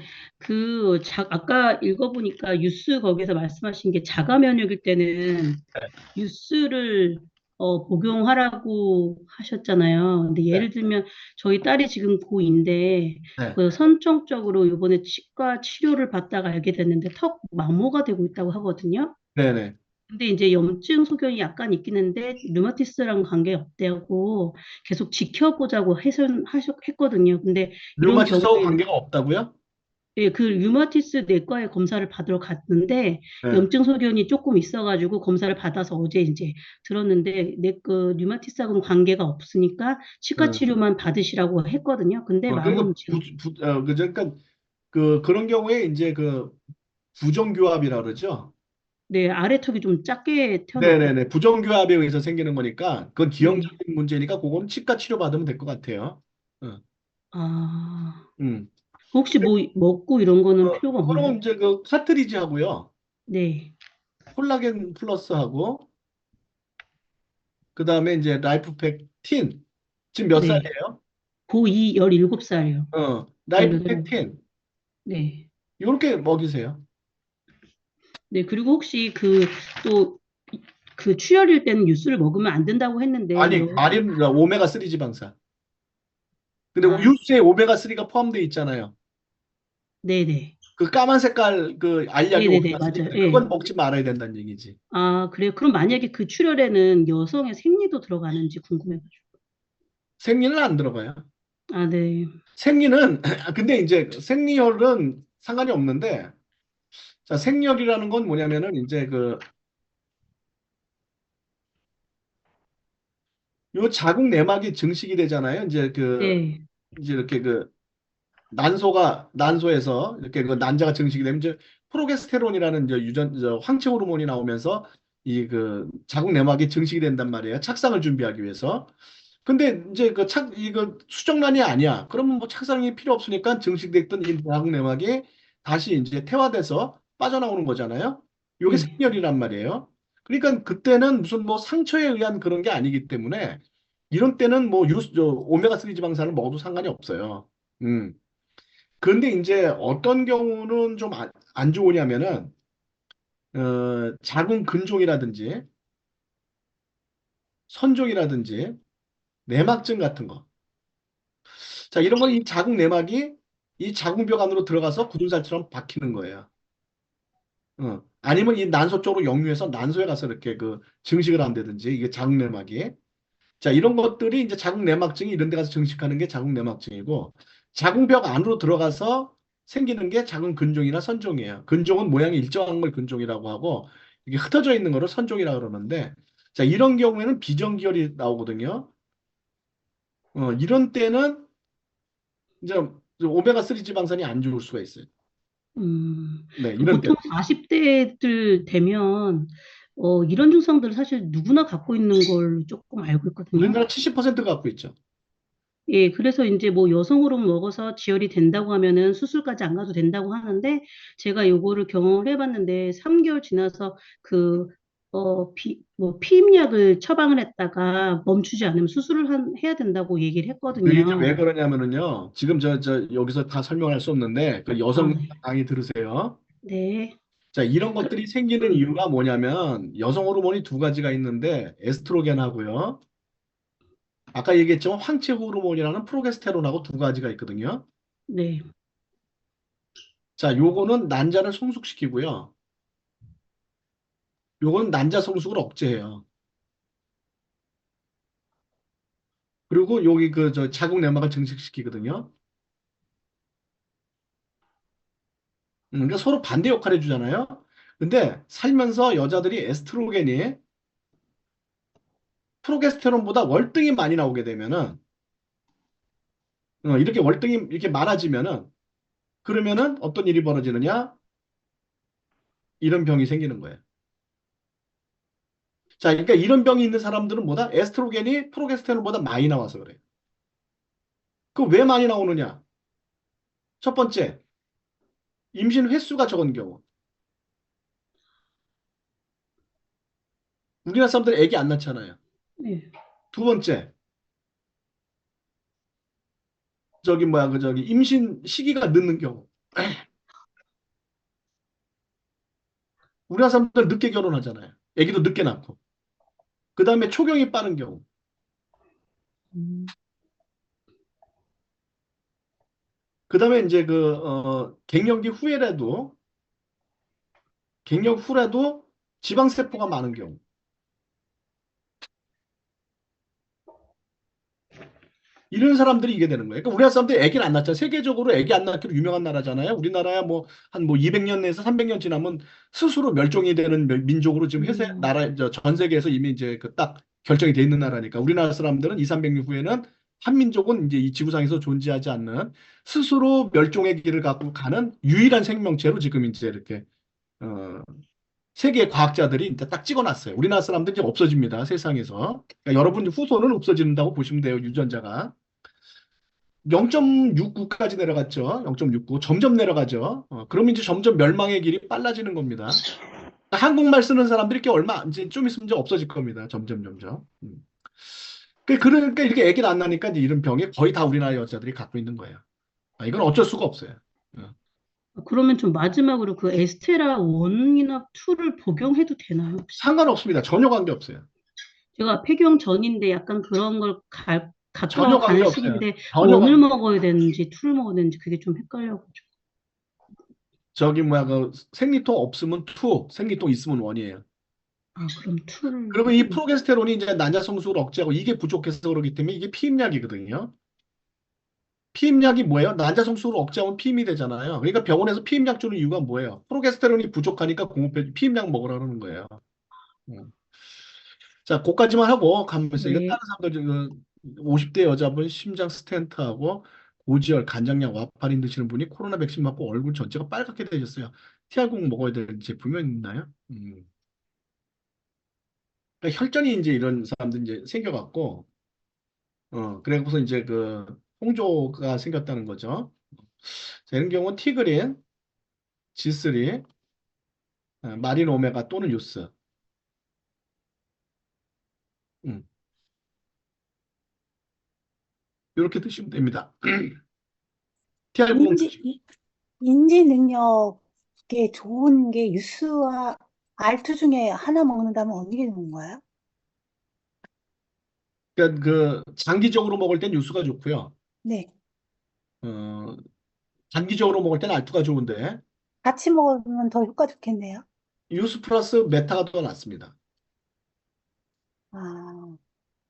아까 읽어보니까 뉴스 거기서 말씀하신 게 자가 면역일 때는 뉴스를 복용하라고 하셨잖아요. 근데 네, 예를 들면 저희 딸이 지금 고2인데 네, 그 선천적으로 이번에 치과 치료를 받다가 알게 됐는데 턱 마모가 되고 있다고 하거든요. 네, 네. 근데 이제 염증 소견이 약간 있긴 한데 류마티스랑 관계 없다고 계속 지켜보자고 했거든요. 근데 이런 류마티스하고 경우에 관계가 없다고요? 예, 그 류마티스 내과에 검사를 받으러 갔는데 네. 염증 소견이 조금 있어가지고 검사를 받아서 어제 이제 들었는데 그 류마티스하고는 관계가 없으니까 치과 어, 치료만 받으시라고 했거든요. 근데 그러니까 마모는 지금 그러니까 그런 경우에 이제 그 부정교합이라 그러죠. 네, 아래턱이 좀 작게 태어났거든요. 네네네. 부정교합에 의해서 생기는 거니까 그건 네. 기형적인 문제니까 그거는 치과 치료 받으면 될 것 같아요. 어, 아, 음. 혹시 뭐 먹고 이런 거는 필요가 없나요? 그럼 이제 그 카트리지 하고요. 네. 콜라겐 플러스하고 그 다음에 이제 라이프팩 틴. 지금 몇 네. 살이에요? 고2 17살이요. 라이프팩 18. 틴. 네. 이렇게 먹이세요. 네. 그리고 혹시 또, 그 출혈일 때는 유수를 먹으면 안 된다고 했는데, 아니, 마린 오메가3 지방산. 근데 아, 유수에 오메가3가 포함되어 있잖아요. 네네. 그 까만 색깔 그 알약이 네네네. 맞아요. 오메가3인데 예. 그건 먹지 말아야 된다는 얘기지. 아, 그래요. 그럼 만약에 그 출혈에는 여성의 생리도 들어가는지 궁금해가지고. 생리는 안 들어가요. 아, 네. 생리는 근데 이제 생리혈은 상관이 없는데 자, 생열이라는 건 뭐냐면은 이제 요 자궁 내막이 증식이 되잖아요. 네, 이제 이렇게 난소에서 이렇게 그 난자가 증식이 되면 이제 프로게스테론이라는 이제 황체 호르몬이 나오면서 이 자궁 내막이 증식이 된단 말이에요. 착상을 준비하기 위해서. 근데 이제 이거 수정란이 아니야. 그러면 뭐 착상이 필요 없으니까 증식됐던 이 자궁 내막이 다시 이제 퇴화돼서 빠져나오는 거잖아요. 이게 네. 생열이란 말이에요. 그러니까 그때는 무슨 뭐 상처에 의한 그런 게 아니기 때문에 이런 때는 뭐 오메가3 지방산을 먹어도 상관이 없어요. 음. 그런데 이제 어떤 경우는 좀 안 좋으냐면은 자궁 근종이라든지 선종이라든지 내막증 같은 거. 자, 이런 건 이 자궁 내막이 이 자궁벽 안으로 들어가서 굳은살처럼 박히는 거예요. 아니면 이 난소 쪽으로 역류해서 난소에 가서 이렇게 증식을 한다든지 이게 자궁 내막이. 자, 이런 것들이 이제 자궁 내막증이 이런 데 가서 증식하는 게 자궁 내막증이고 자궁벽 안으로 들어가서 생기는 게 자궁 근종이나 선종이에요. 근종은 모양이 일정한 걸 근종이라고 하고 이게 흩어져 있는 거를 선종이라고 그러는데 자, 이런 경우에는 비정기혈이 나오거든요. 이런 때는 이제 오메가3 지방산이 안 좋을 수가 있어요. 네, 그 이런 때. 보통 40대들 되면, 이런 증상들을 사실 누구나 갖고 있는 걸 조금 알고 있거든요. 우리나라 70%가 갖고 있죠. 예, 그래서 이제 뭐 여성 호르몬 먹어서 지혈이 된다고 하면은 수술까지 안 가도 된다고 하는데, 제가 요거를 경험을 해봤는데, 3개월 지나서 피임약을 처방을 했다가 멈추지 않으면 수술을 해야 된다고 얘기를 그게 이제 했거든요. 왜 그러냐면은요. 지금 여기서 다 설명할 수 없는데 그 아, 여성 네. 강의 들으세요. 네. 자, 이런 것들이 생기는 이유가 뭐냐면 여성 호르몬이 두 가지가 있는데 에스트로겐하고요. 아까 얘기했지만 황체 호르몬이라는 프로게스테론하고 두 가지가 있거든요. 네. 자, 요거는 난자를 성숙시키고요. 요건 난자 성숙을 억제해요. 그리고 여기 자궁 내막을 증식시키거든요. 그러니까 서로 반대 역할 해주잖아요. 근데 살면서 여자들이 에스트로겐이 프로게스테론보다 월등히 많이 나오게 되면은 이렇게 월등히 이렇게 많아지면은 그러면은 어떤 일이 벌어지느냐? 이런 병이 생기는 거예요. 자, 그러니까 이런 병이 있는 사람들은 뭐다? 에스트로겐이 프로게스테론보다 많이 나와서 그래요. 그 왜 많이 나오느냐? 첫 번째, 임신 횟수가 적은 경우. 우리나라 사람들 애기 안 낳잖아요. 네. 두 번째, 임신 시기가 늦는 경우. 우리나라 사람들 늦게 결혼하잖아요. 애기도 늦게 낳고. 그 다음에 초경이 빠른 경우. 음, 그 다음에 이제 갱년기 후라도 지방세포가 많은 경우. 이런 사람들이 이게 되는 거예요. 그러니까 우리나라 사람들이 애기를 안 낳잖아요. 세계적으로 애기 안 낳기로 유명한 나라잖아요. 우리나라야 한 200년 내에서 300년 지나면 스스로 멸종이 되는 민족으로 지금 음, 전 세계에서 이미 이제 딱 결정이 돼 있는 나라니까. 우리나라 사람들은 2, 300년 후에는 한민족은 이제 이 지구상에서 존재하지 않는 스스로 멸종의 길을 갖고 가는 유일한 생명체로 지금 이제 이렇게 어, 세계 과학자들이 이제 딱 찍어놨어요. 우리나라 사람들이 이제 없어집니다. 세상에서. 그러니까 여러분 후손은 없어진다고 보시면 돼요. 유전자가. 0.69까지 내려갔죠. 0.69. 점점 내려가죠. 그러면 이제 점점 멸망의 길이 빨라지는 겁니다. 한국말 쓰는 사람들이 이렇게 이제 좀 있으면 이제 없어질 겁니다. 점점, 점점. 그러니까 이렇게 애기를 안 나니까 이제 이런 병이 거의 다 우리나라 여자들이 갖고 있는 거예요. 이건 어쩔 수가 없어요. 어. 그러면 좀 마지막으로 그 에스테라 1이나 2를 복용해도 되나요, 혹시? 상관없습니다. 전혀 관계없어요. 제가 폐경 전인데 약간 그런 걸 전혀 갖고 가는 관계없어요. 시기인데 전혀 1을 관계. 먹어야 되는지 2를 먹어야 되는지 그게 좀 헷갈려가지고. 생리통 없으면 2, 생리통 있으면 1이에요. 아, 그럼 2를, 그리고 이 프로게스테론이 이제 난자 성숙을 억제하고 이게 부족해서 그러기 때문에 이게 피임약이거든요. 피임약이 뭐예요? 난자성수를 억제하면 피임이 되잖아요. 그러니까 병원에서 피임약 주는 이유가 뭐예요? 프로게스테론이 부족하니까 공급해 피임약 먹으라 그러는 거예요. 음. 자, 그까지만 하고 가면서 이거 네. 다른 사람들 지금 50대 여자분 심장 스텐트하고 고지혈, 간장약, 와파린 드시는 분이 코로나 백신 맞고 얼굴 전체가 빨갛게 되셨어요. TR0 먹어야 될 제품이 있나요? 그러니까 혈전이 이제 이런 사람들 이제 생겨갖고 그래서 이제 그 홍조가 생겼다는 거죠. 자, 이런 경우는 티그린, G3, 마린 오메가 또는 유스. 음, 이렇게 드시면 됩니다. TR0 인지, 인지 능력에 좋은 게 유스와 알투 중에 하나 먹는다면 어느 게 좋은 거예요? 그러니까 그 장기적으로 먹을 땐 유스가 좋고요. 네. 어, 단기적으로 먹을 때는 알투가 좋은데 같이 먹으면 더 효과 좋겠네요. 유스 플러스 메타가 더 낫습니다. 아,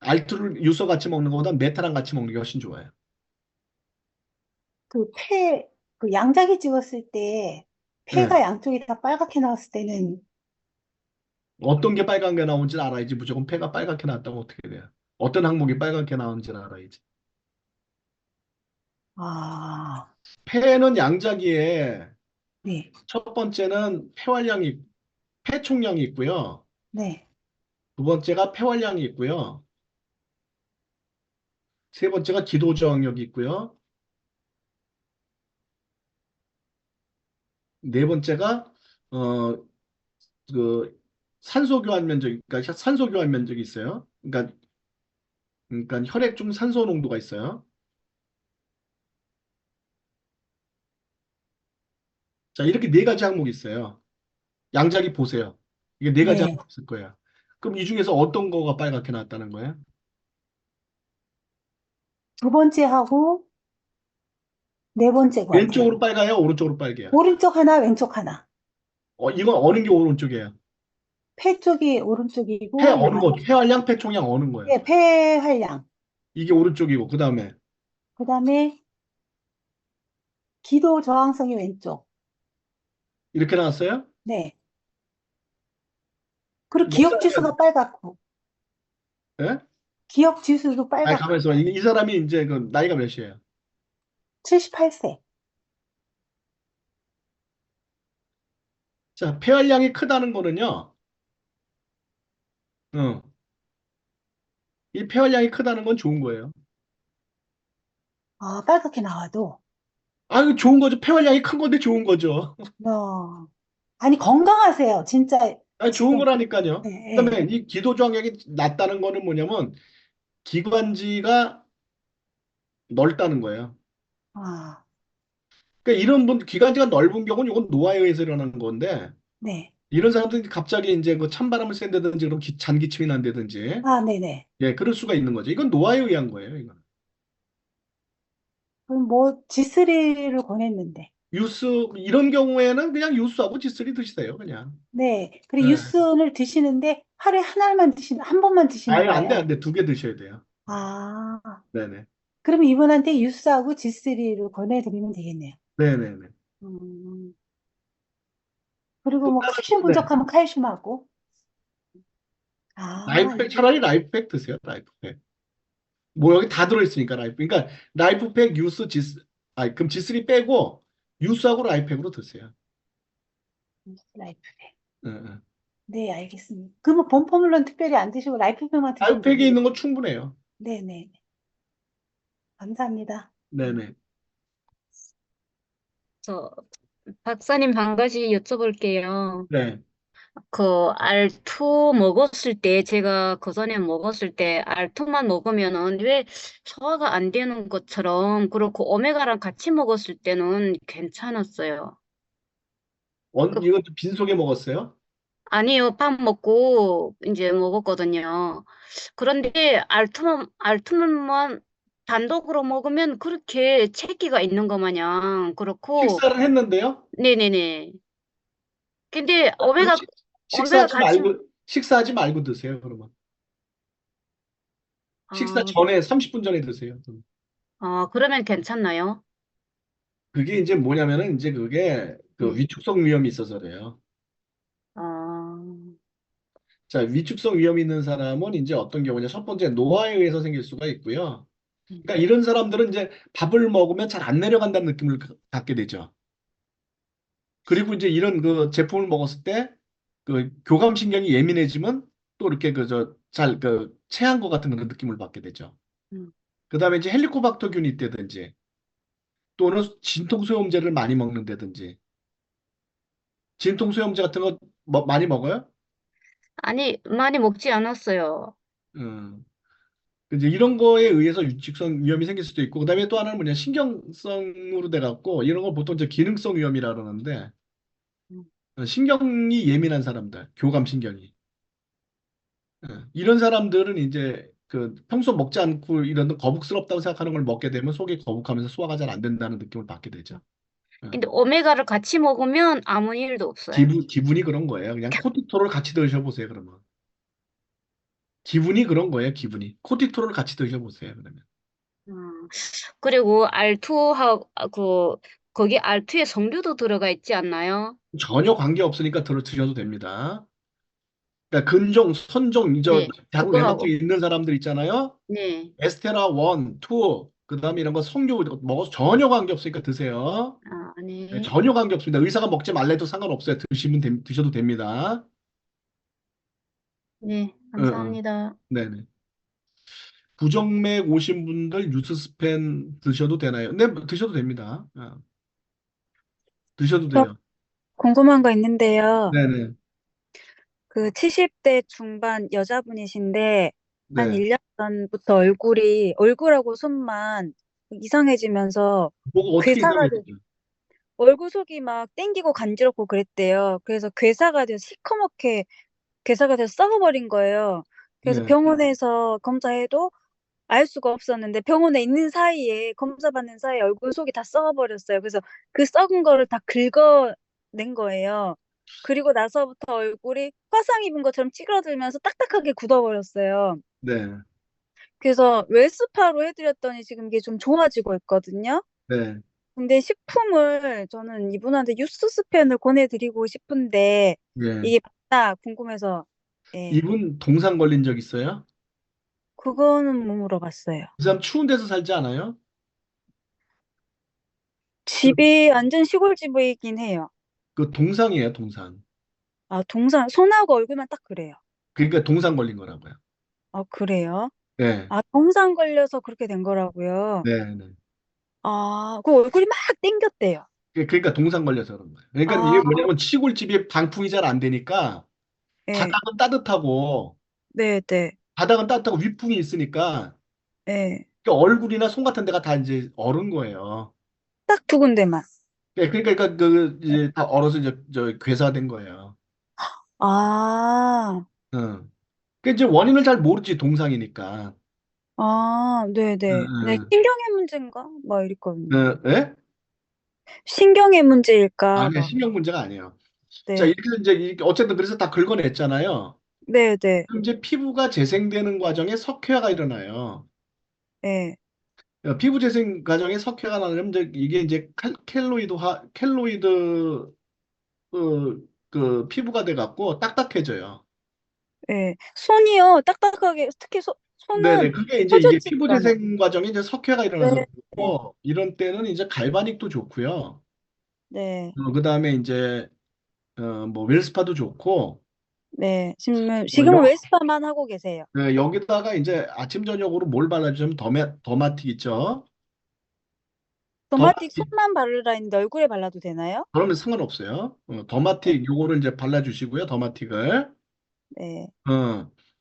알투를 유스와 같이 먹는 것보다 메타랑 같이 먹는 게 훨씬 좋아요. 그 그 양자기 찍었을 때 네. 폐가 양쪽이 다 빨갛게 나왔을 때는, 어떤 게 빨간 게 나오는지 알아야지 무조건 폐가 빨갛게 나왔다고 어떻게 돼요? 어떤 항목이 빨갛게 나오는지는 알아야지. 아, 폐는 양자기에 네, 첫 번째는 폐총량이 있고요. 네, 두 번째가 폐활량이 있고요. 세 번째가 기도저항력이 있고요. 네 번째가 어 그 산소 교환 면적, 그러니까 산소 교환 면적이 있어요. 그러니까 혈액 중 산소 농도가 있어요. 자, 이렇게 네 가지 항목이 있어요. 양자기 보세요. 이게 네 가지 네. 항목이 있을 거예요. 그럼 이 중에서 어떤 거가 빨갛게 나왔다는 거예요? 두 번째 하고 네 번째 것 같아요. 왼쪽으로 빨가요? 오른쪽으로 빨개요? 오른쪽 하나, 왼쪽 하나. 이건 어느 게 오른쪽이에요? 폐 쪽이 폐 오른쪽이고, 어느 거? 폐활량, 폐총량 어느 거예요? 예, 폐활량. 이게 오른쪽이고 그 다음에 그 다음에 기도 저항성이 왼쪽. 이렇게 나왔어요? 네. 그리고 기억 지수가 목사님, 빨갛고, 예? 기억 지수도 아니, 빨갛고, 가만있어 봐. 이 사람이 이제 그 나이가 몇이에요? 78세. 자, 폐활량이 크다는 거는요, 어, 이 폐활량이 크다는 건 좋은 거예요. 아, 빨갛게 나와도. 아, 이거 좋은 거죠. 폐활량이 큰 건데 좋은 거죠. 어. 아니, 건강하세요. 진짜, 아니, 좋은 지금. 거라니까요. 예, 예. 그다음에 이 기도저항력이 낮다는 거는 뭐냐면 기관지가 넓다는 거예요. 아, 그러니까 이런 분 기관지가 넓은 경우는 이건 노화에 의해서 일어나는 건데 네. 이런 사람들이 갑자기 이제 그 찬바람을 쐰다든지 그럼 잔기침이 난다든지 아, 네네. 예, 그럴 수가 있는 거죠. 이건 노화에 의한 거예요, 이건. 그럼 뭐, G3를 권했는데. 유스 이런 경우에는 그냥 유스하고 지쓰리 드시세요, 그냥. 네. 그리고 예. 유스를 드시는데, 하루에 한 번만 드시는 아유, 안 돼, 거예요. 안 돼. 두 개 드셔야 돼요. 아, 네네. 그럼 이분한테 유스하고 G3를 권해드리면 되겠네요. 네네네. 음, 그리고 또 뭐, 다른, 칼슘 네. 부족하면 칼슘하고. 아, 라이프팩, 차라리 라이프팩 드세요, 라이프팩. 뭐 여기 다 들어있으니까 라이프. 그러니까 라이프팩, 유스, 지스, 그럼 지쓰리 빼고 유스하고 라이프팩으로 드세요. 라이프팩. 예, 예. 네, 알겠습니다. 그러면 본포물론 특별히 안 드시고 라이프팩만 드시면 라이프팩에 되겠네요. 있는 건 충분해요. 네네. 감사합니다. 네네. 저, 박사님 한 가지 여쭤볼게요. 네. 그 R2 먹었을 때, 제가 그 전에 먹었을 때 R2만 먹으면은 왜 소화가 안 되는 것처럼, 그렇고 오메가랑 같이 먹었을 때는 괜찮았어요. 그, 이거 빈속에 먹었어요? 아니요, 밥 먹고 이제 먹었거든요. 그런데 R2만 단독으로 먹으면 그렇게 체기가 있는 것 마냥 그렇고, 식사를 했는데요? 네네네. 근데 그럼 오메가 식사하지 같이, 말고 드세요, 그러면. 식사 아, 전에, 30분 전에 드세요. 그러면 괜찮나요? 그게 이제 뭐냐면은 이제 그게 그 네. 위축성 위험이 있어서 그래요. 아, 자, 위축성 위험이 있는 사람은 이제 어떤 경우냐. 첫 번째, 노화에 의해서 생길 수가 있고요. 그러니까 이런 사람들은 이제 밥을 먹으면 잘 안 내려간다는 느낌을 갖게 되죠. 그리고 이제 이런 그 제품을 먹었을 때 그 교감신경이 예민해지면 또 이렇게 잘 체한 것 같은 그런 느낌을 받게 되죠. 음. 그다음에 이제 헬리코박터균이 있다든지 또는 진통소염제를 많이 먹는다든지 진통소염제 같은 거 많이 먹어요? 아니, 많이 먹지 않았어요. 음. 이제 이런 거에 의해서 유축성 위험이 생길 수도 있고, 그다음에 또 하나는 뭐냐, 신경성으로 돼갖고, 이런 걸 보통 이제 기능성 위험이라 그러는데, 음. 신경이 예민한 사람들, 교감신경이. 이런 사람들은 이제 그 평소 먹지 않고 이런 거북스럽다고 생각하는 걸 먹게 되면 속이 거북하면서 소화가 잘 안 된다는 느낌을 받게 되죠. 예. 근데 오메가를 같이 먹으면 아무 일도 없어요. 기분이 그런 거예요. 그냥 코티토를 같이 드셔보세요, 그러면. 기분이 그런 거예요, 기분이. 코티토를 같이 드셔보세요, 그러면. 음, 그리고 R2하고, 거기 R2에 석류도 들어가 있지 않나요? 전혀 관계 없으니까 드셔도 됩니다. 그러니까 근종, 선종, 네, 자궁 그거하고. 내막증 있는 사람들 있잖아요. 네. 에스테라 1, 2, 그다음에 이런 거 석류 먹어서 전혀 관계 없으니까 드세요. 네, 네. 전혀 관계 없습니다. 의사가 먹지 말래도 상관없어요. 드셔도 됩니다. 네, 응, 응. 감사합니다. 네네. 부정맥 오신 분들 유스스펜 드셔도 되나요? 네, 드셔도 됩니다. 드셔도 저 돼요. 궁금한 거 있는데요. 네네. 그 70대 중반 여자분이신데 한 네. 1년 전부터 얼굴하고 손만 이상해지면서 뭐가 어떻게 괴사가 돼, 이상해지죠? 얼굴 속이 막 땡기고 간지럽고 그랬대요. 그래서 괴사가 돼서 시커멓게 괴사가 돼서 썩어버린 거예요. 그래서 네, 병원에서 검사해도 알 수가 없었는데 병원에 있는 사이에 검사받는 사이에 얼굴 속이 다 썩어버렸어요. 그래서 그 썩은 거를 다 긁어낸 거예요. 그리고 나서부터 얼굴이 화상 입은 것처럼 찌그러들면서 딱딱하게 굳어버렸어요. 네, 그래서 웰스파로 해드렸더니 지금 이게 좀 좋아지고 있거든요. 네, 근데 식품을 저는 이분한테 유스스펜을 권해드리고 싶은데 네. 이게 맞나 궁금해서 예, 이분 동상 걸린 적 있어요? 그거는 못 물어봤어요. 그 사람 추운 데서 살지 않아요? 그, 집이 완전 시골집이긴 해요. 그 동상이에요, 동상. 아, 손하고 얼굴만 딱 그래요. 그러니까 동상 걸린 거라고요. 아, 그래요? 네, 아, 동상 걸려서 그렇게 된 거라고요. 네, 네. 아, 그 얼굴이 막 땡겼대요. 그러니까 동상 걸려서 그런 거예요. 그러니까 이게 아, 뭐냐면 시골집이 방풍이 잘 안 되니까 예, 바닥은 따뜻하고 네, 네, 위풍이 있으니까 예. 그 얼굴이나 손 같은 데가 다 이제 얼은 거예요. 딱 두 군데만. 그러니까 이제 다 얼어서 이제 괴사된 거예요. 아, 응. 그 이제 원인을 잘 모르지 동상이니까. 아, 네, 네. 네, 응, 신경의 문제인가? 막 이랬거든요. 응. 예? 신경의 문제일까? 아니야, 막, 신경 문제가 아니에요. 자, 네, 이렇게 이제 어쨌든 그래서 다 긁어냈잖아요. 네, 네, 그럼 이제 피부가 재생되는 과정에 석회화가 일어나요. 네, 피부 재생 과정에 석회가 나면 이제 이게 이제 켈로이드 그 피부가 돼 갖고 딱딱해져요. 네. 손이요, 딱딱하게, 특히 네네. 손은 그게 이제 이게 피부 퍼졌지가 않아요. 재생 과정에 이제 석회가 네, 일어나서 네, 그렇고 이런 때는 이제 갈바닉도 좋고요. 네, 그다음에 이제 뭐 웰스파도 좋고 네. 어, 지금은 웰스파만 하고 계세요. 여기다가 이제 아침 저녁으로 뭘 발라주면 더마틱 있죠. 도마틱 더마틱 손만 바르라 했는데 얼굴에 발라도 되나요? 그러면 상관없어요. 네. 더마틱 요거를 이제 발라주시고요. 더마틱을. 네.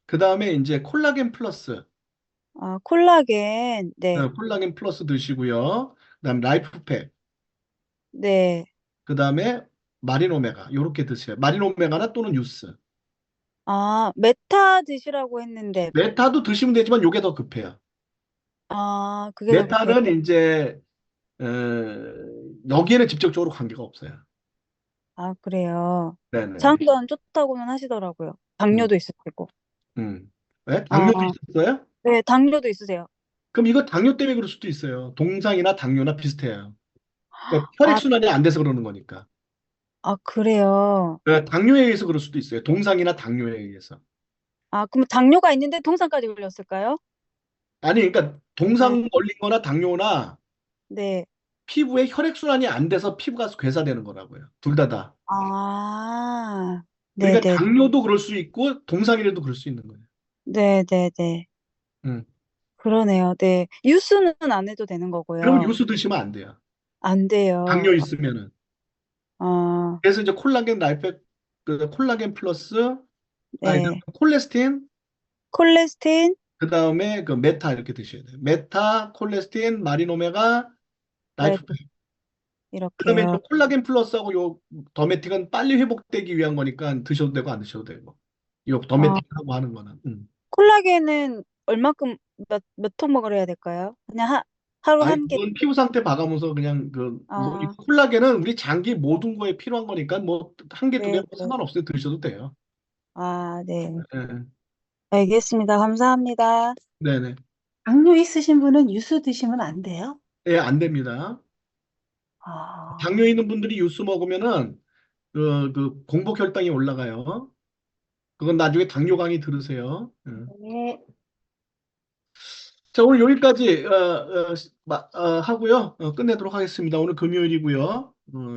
그다음에 이제 콜라겐 플러스. 아, 콜라겐. 네. 콜라겐 플러스 드시고요. 그다음 라이프팩. 네. 그다음에 마린 오메가. 요렇게 드세요. 마린 오메가나 또는 유스. 아, 메타 드시라고 했는데, 메타도 드시면 되지만 요게 더 급해요. 아, 그게 더 급해요. 메타는 이제 어, 여기에는 직접적으로 관계가 없어요. 아, 그래요. 네네. 장도 안 좋다고는 하시더라고요. 음, 당뇨도 있으시고. 네? 당뇨도 아, 있었어요? 네, 당뇨도 있으세요. 그럼 이거 당뇨 때문에 그럴 수도 있어요. 동상이나 당뇨나 비슷해요. 그러니까 아, 혈액순환이 안 돼서 그러는 거니까. 그래요. 그러니까 당뇨에 의해서 그럴 수도 있어요. 동상이나 당뇨에 의해서. 그럼 당뇨가 있는데 동상까지 걸렸을까요? 아니, 그러니까 아, 동상 걸린 거나 당뇨나 네. 피부에 혈액순환이 안 돼서 피부가 괴사되는 거라고요. 둘 다. 아, 그러니까 네네. 당뇨도 그럴 수 있고 동상이라도 그럴 수 있는 거예요. 네네네. 음. 그러네요. 네. 유수는 안 해도 되는 그러면 거고요. 요수 드시면 안 돼요. 안 돼요. 당뇨 있으면은. 어, 그래서 이제 콜라겐 라이펙 그 콜라겐 플러스 네. 콜레스틴 콜레스테인, 그다음에 그 메타 이렇게 드셔야 돼요. 메타, 콜레스틴, 마린 오메가, 네, 라이프팩. 그다음에 이렇게요. 요 콜라겐 플러스하고 요 더메틱은 빨리 회복되기 위한 거니까 드셔도 되고 안 드셔도 되고. 요 어, 더메틱하고 하는 거는. 콜라겐은 얼마큼 몇 통 먹어야 될까요? 그냥 하루 아니, 한 개. 그건 피부 상태 봐가면서 그냥 뭐, 이 아, 콜라겐은 우리 장기 모든 거에 필요한 거니까 뭐, 한 개, 두 개 네, 네. 상관없어요. 드셔도 돼요. 네. 예, 알겠습니다. 감사합니다. 네네. 당뇨 있으신 분은 유수 드시면 안 돼요? 예, 안 됩니다. 당뇨 아, 있는 분들이 유수 먹으면은, 그 공복 혈당이 올라가요. 그건 나중에 당뇨 강의 들으세요. 예. 네. 자, 오늘 여기까지, 하고요. 끝내도록 하겠습니다. 오늘 금요일이고요.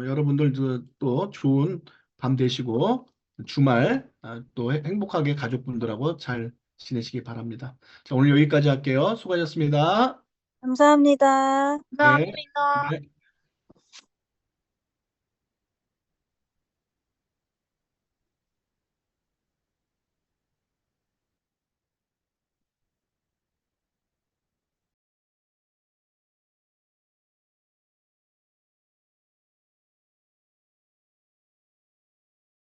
여러분들 또 좋은 밤 되시고, 주말, 또 행복하게 가족분들하고 잘 지내시기 바랍니다. 자, 오늘 여기까지 할게요. 수고하셨습니다. 감사합니다. 네. 감사합니다. 네.